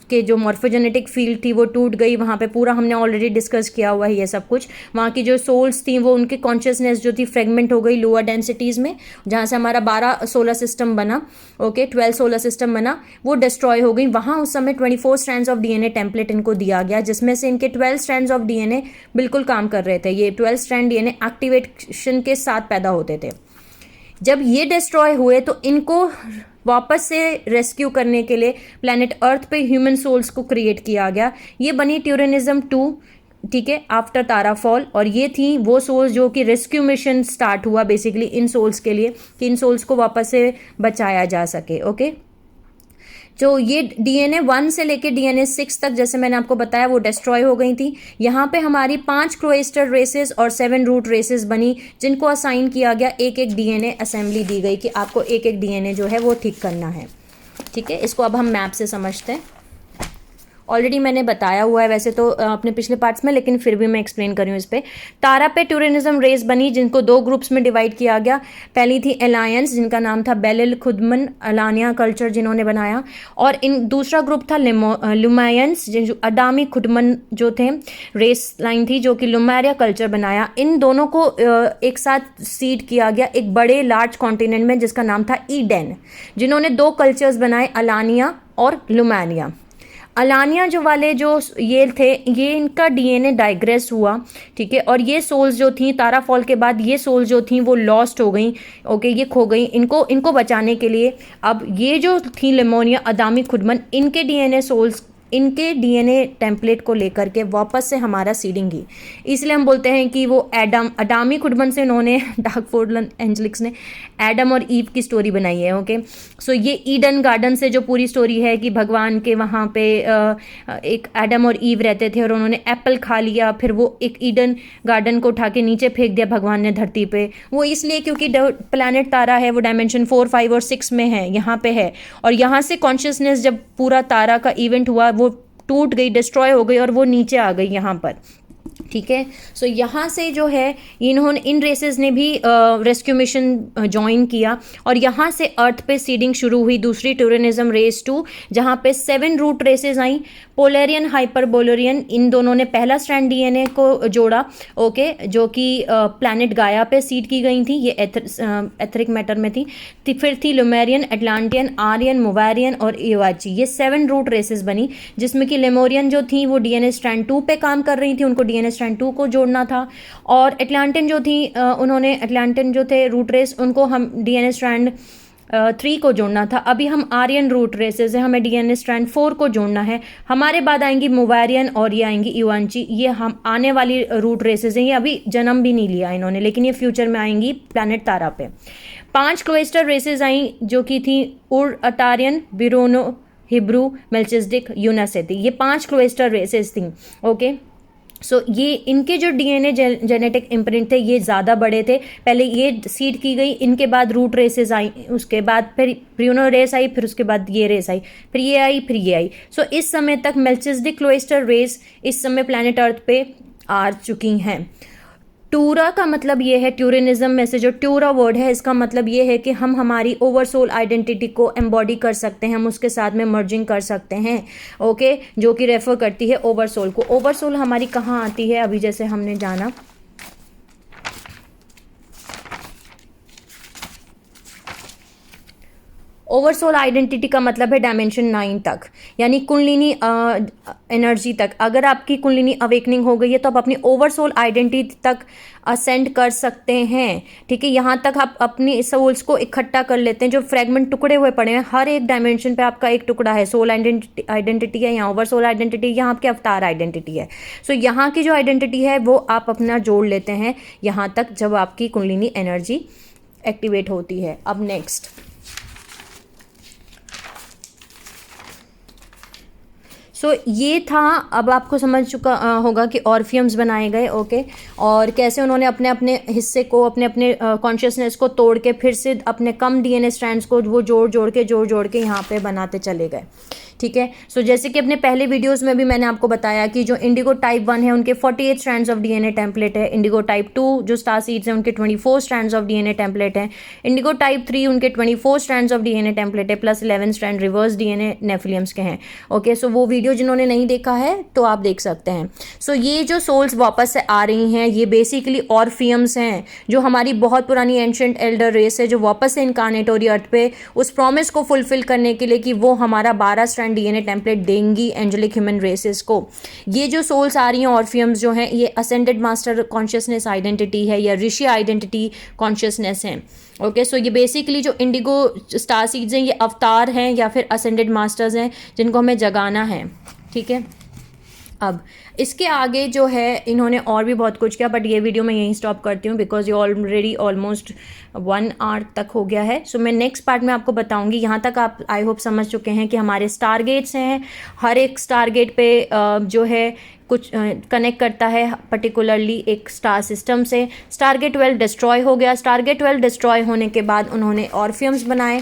के जो मॉर्फोजेनेटिक फील्ड थी वो टूट गई, वहाँ पे पूरा हमने ऑलरेडी डिस्कस किया हुआ है ये सब कुछ। वहाँ की जो सोल्स थी वो उनकी कॉन्शियसनेस जो थी फ्रेगमेंट हो गई लोअर डेंसिटीज़ में, जहाँ से हमारा 12 सोलर सिस्टम बना, ओके, 12 सोलर सिस्टम बना, वो डिस्ट्रॉय हो गई। वहाँ उस समय 24 स्ट्रैंड्स ऑफ डीएनए टेम्पलेट इनको दिया गया, जिसमें से इनके 12 स्ट्रैंड्स ऑफ डीएनए बिल्कुल काम कर रहे थे। ये 12 स्ट्रैंड डीएनए एक्टिवेशन के साथ पैदा होते थे। जब ये डिस्ट्रॉय हुए तो इनको वापस से रेस्क्यू करने के लिए प्लैनेट अर्थ पे ह्यूमन सोल्स को क्रिएट किया गया। ये बनी ट्यूरेनिज्म 2, ठीक है, आफ्टर ताराफॉल। और ये थी वो सोल्स जो कि रेस्क्यू मिशन स्टार्ट हुआ बेसिकली इन सोल्स के लिए कि इन सोल्स को वापस से बचाया जा सके। ओके, जो ये DNA 1 से लेके DNA 6 तक जैसे मैंने आपको बताया वो डिस्ट्रॉय हो गई थी। यहाँ पे हमारी 5 क्लोएस्टर रेसेस और 7 रूट रेसेस बनी, जिनको असाइन किया गया, एक एक DNA असेंबली दी गई कि आपको एक एक DNA जो है वो ठीक करना है। ठीक है, इसको अब हम मैप से समझते हैं। ऑलरेडी मैंने बताया हुआ है वैसे तो अपने पिछले पार्ट्स में, लेकिन फिर भी मैं एक्सप्लेन कर रही हूँ इस पे। तारा पे ट्यूरेनिज्म रेस बनी, जिनको 2 ग्रुप्स में डिवाइड किया गया। पहली थी अलायंस, जिनका नाम था बेलिल खुदमन अलानिया कल्चर जिन्होंने बनाया, और दूसरा ग्रुप था लुमायंस, जो अडामी खुदमन जो थे रेस लाइन थी, जो कि लुमारिया कल्चर बनाया। इन दोनों को एक साथ सीड किया गया एक बड़े लार्ज कॉन्टिनेंट में जिसका नाम था ईडेन, जिन्होंने 2 कल्चर्स बनाए, अलानिया और लुमानिया। अलानिया जो वाले जो ये थे, ये इनका DNA डाइग्रेस हुआ, ठीक है, और ये सोल्स जो थी ताराफॉल के बाद, ये सोल्स जो थी वो लॉस्ट हो गई। ओके, ये खो गई। इनको बचाने के लिए अब ये जो थी लेमोनिया, अदामी खुदमन, इनके DNA सोल्स, इनके DNA टेम्पलेट को लेकर के वापस से हमारा सीडिंग की। इसलिए हम बोलते हैं कि वो अडामी खुदमन से उन्होंने, डार्कफोर्ड एंजेलिक्स ने एडम और ईव की स्टोरी बनाई है। ओके, सो ये ईडन गार्डन से जो पूरी स्टोरी है कि भगवान के वहाँ पे एक एडम और ईव रहते थे और उन्होंने एप्पल खा लिया, फिर वो एक ईडन गार्डन को उठा के नीचे फेंक दिया भगवान ने धरती पे। वो इसलिए क्योंकि प्लैनेट तारा है वो डायमेंशन 4, 5 और 6 में है, यहाँ पे है, और यहाँ से कॉन्शियसनेस जब पूरा तारा का इवेंट हुआ वो टूट गई, डिस्ट्रॉय हो गई और वो नीचे आ गई यहाँ पर। ठीक है, सो यहाँ से जो है इन्होंने, इन रेसेस ने भी रेस्क्यू मिशन ज्वाइन किया, और यहाँ से अर्थ पे सीडिंग शुरू हुई दूसरी ट्यूरेनिज्म रेस 2, जहाँ पे 7 रूट रेसेस आई, पोलेरियन, हाइपरबोलेरियन। इन दोनों ने पहला स्ट्रैंड DNA को जोड़ा, ओके, जो कि प्लैनेट गाया पे सीड की गई थी, ये एथरिक मैटर में थी। फिर थी लुमेरियन, एटलांटियन, आर्यन, मुवारियन और इवाची। ये 7 रूट रेसेस बनी, जिसमें कि लेमोरियन जो थी वो DNA स्ट्रैंड 2 पे काम कर रही थी, उनको DNA स्ट्रैंड 2 को जोड़ना था। और एटलांटिन जो थी, उन्होंने एटलांटिन जो थे रूट रेस, उनको हम DNA स्ट्रैंड 3 को जोड़ना था। अभी हम आर्यन रूट रेसेस है, हमें DNA स्ट्रैंड 4 को जोड़ना है। हमारे बाद आएंगी मुवारियन और ये आएंगी इवांची। ये हम आने वाली रूट रेसेस हैं, ये अभी जन्म भी नहीं लिया इन्होंने, लेकिन ये फ्यूचर में आएंगी प्लैनेट तारा पे। 5 क्लोएस्टर रेसेस आई, जो कि थी उर, अटारियन, बिरोनो, हिब्रू, मेल्चिसडिक, यूनासेटी। ये 5 क्लोएस्टर रेसेस थी। ओके, सो ये इनके जो DNA जेनेटिक इम्प्रिंट थे ये ज़्यादा बड़े थे। पहले ये सीड की गई, इनके बाद रूट रेसेस आई, उसके बाद फिर प्रियोनो रेस आई, फिर उसके बाद ये रेस आई, फिर ये आई, फिर ये आई। सो इस समय तक मेल्चिसडिक क्लोएस्टर रेस इस समय प्लैनेट अर्थ पे आ चुकी हैं। टूरा का मतलब ये है, ट्यूरेनिज्म में से जो ट्यूरा वर्ड है इसका मतलब ये है कि हम हमारी ओवरसोल आइडेंटिटी को एम्बॉडी कर सकते हैं, हम उसके साथ में मर्जिंग कर सकते हैं। ओके, जो कि रेफर करती है ओवरसोल को। ओवरसोल हमारी कहाँ आती है, अभी जैसे हमने जाना, ओवरसोल आइडेंटिटी का मतलब है डायमेंशन 9 तक, यानी कुंडलिनी एनर्जी तक। अगर आपकी कुंडलिनी अवेकनिंग हो गई है तो आप अपनी ओवरसोल आइडेंटिटी तक असेंड कर सकते हैं। ठीक है, यहाँ तक आप अपनी सोल्स को इकट्ठा कर लेते हैं, जो फ्रेगमेंट टुकड़े हुए पड़े हैं। हर एक डायमेंशन पे आपका एक टुकड़ा है, सोल आइडेंटिटी है, यहाँ ओवरसोल आइडेंटिटी, यहाँ आपके अवतार आइडेंटिटी है। सो यहाँ की जो आइडेंटिटी है वो आप अपना जोड़ लेते हैं यहाँ तक, जब आपकी कुंडलिनी एनर्जी एक्टिवेट होती है। अब नेक्स्ट, सो ये था, अब आपको समझ चुका होगा कि ऑर्फियम्स बनाए गए। ओके, और कैसे उन्होंने अपने अपने हिस्से को, अपने अपने कॉन्शियसनेस को तोड़ के फिर से अपने कम DNA स्ट्रैंड्स को वो जोड़ जोड़ के यहाँ पे बनाते चले गए। ठीक है, सो जैसे कि अपने पहले वीडियोस में भी मैंने आपको बताया कि जो इंडिगो टाइप 1 है उनके 48 स्ट्रैंड्स ऑफ DNA टेम्पलेट है। इंडिगो टाइप 2 जो स्टार सीड्स हैं उनके 24 स्ट्रैंड्स ऑफ DNA टेम्पलेट है। इंडिगो टाइप 3 उनके 24 स्ट्रैंड्स ऑफ DNA टेम्पलेट है, प्लस 11 स्ट्रैंड रिवर्स DNA नेफिलियम्स के हैं। ओके, सो वो वीडियो जिन्होंने नहीं देखा है तो आप देख सकते हैं। सो ये जो सोल्स वापस से आ रही हैं हैं, ये बेसिकली ऑर्फियम्स हैं, जो हमारी बहुत पुरानी एंशिएंट एल्डर रेस है, जो वापस से इनकारनेट हो रही है अर्थ पे उस प्रॉमिस को फुलफिल करने के लिए कि वो हमारा 12 स्ट्रैंड डीएनए टेम्पलेट देंगी एंजेलिक ह्यूमन रेसेस को। ये जो सोल्स आ रही हैं ऑर्फियम्स जो हैं, ये असेंडेड मास्टर कॉन्शियसनेस आइडेंटिटी है या ऋषि आइडेंटिटी कॉन्शियसनेस है। ओके, सो ये बेसिकली जो इंडिगो स्टार सीड्स हैं, ये अवतार हैं या फिर असेंडेड मास्टर्स हैं जिनको हमें जगाना है। ठीक है, अब इसके आगे जो है इन्होंने और भी बहुत कुछ किया, बट ये वीडियो मैं यहीं स्टॉप करती हूँ बिकॉज ये ऑलरेडी ऑलमोस्ट 1 आवर तक हो गया है। सो मैं नेक्स्ट पार्ट में आपको बताऊँगी। यहाँ तक आप आई होप समझ चुके हैं कि हमारे स्टार गेट्स हैं, हर एक स्टार गेट पे जो है कुछ कनेक्ट करता है पर्टिकुलरली एक स्टार सिस्टम से। स्टार गेट 12 डिस्ट्रॉय हो गया। स्टार गेट 12 डिस्ट्रॉय होने के बाद उन्होंने ऑर्फियम्स बनाए,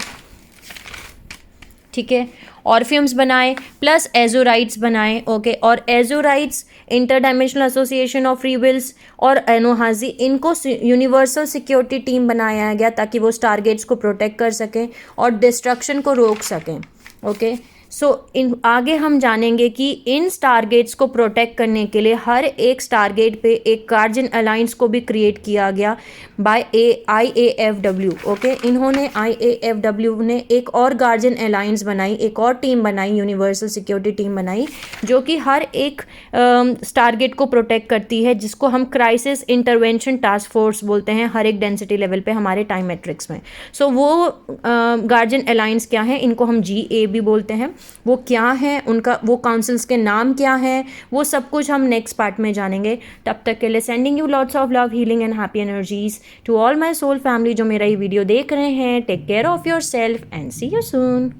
ठीक है, ऑर्फियम्स बनाए प्लस एजोराइट्स बनाए। ओके, और Azurites inter dimensional association of free wills और एनोहाजी, इनको यूनिवर्सल सिक्योरिटी टीम बनाया गया ताकि वो स्टारगेट्स को प्रोटेक्ट कर सकें और डिस्ट्रक्शन को रोक सकें। ओके, सो इन आगे हम जानेंगे कि इन स्टारगेट्स को प्रोटेक्ट करने के लिए हर एक स्टारगेट पे एक गार्जियन अलायंस को भी क्रिएट किया गया बाय IAFW। ओके, इन्होंने IAFW ने एक और गार्जियन अलायंस बनाई, एक और टीम बनाई, यूनिवर्सल सिक्योरिटी टीम बनाई, जो कि हर एक स्टारगेट को प्रोटेक्ट करती है, जिसको हम क्राइसिस इंटरवेंशन टास्क फोर्स बोलते हैं हर एक डेंसिटी लेवल पे हमारे टाइम मैट्रिक्स में। सो वो गार्जियन अलायंस क्या है, इनको हम GA भी बोलते हैं। वो क्या है, उनका वो काउंसिल्स के नाम क्या है, वो सब कुछ हम नेक्स्ट पार्ट में जानेंगे। तब तक के लिए sending you lots of love, healing and happy energies to all my soul family जो मेरा ये वीडियो देख रहे हैं। Take care of yourself and see you soon.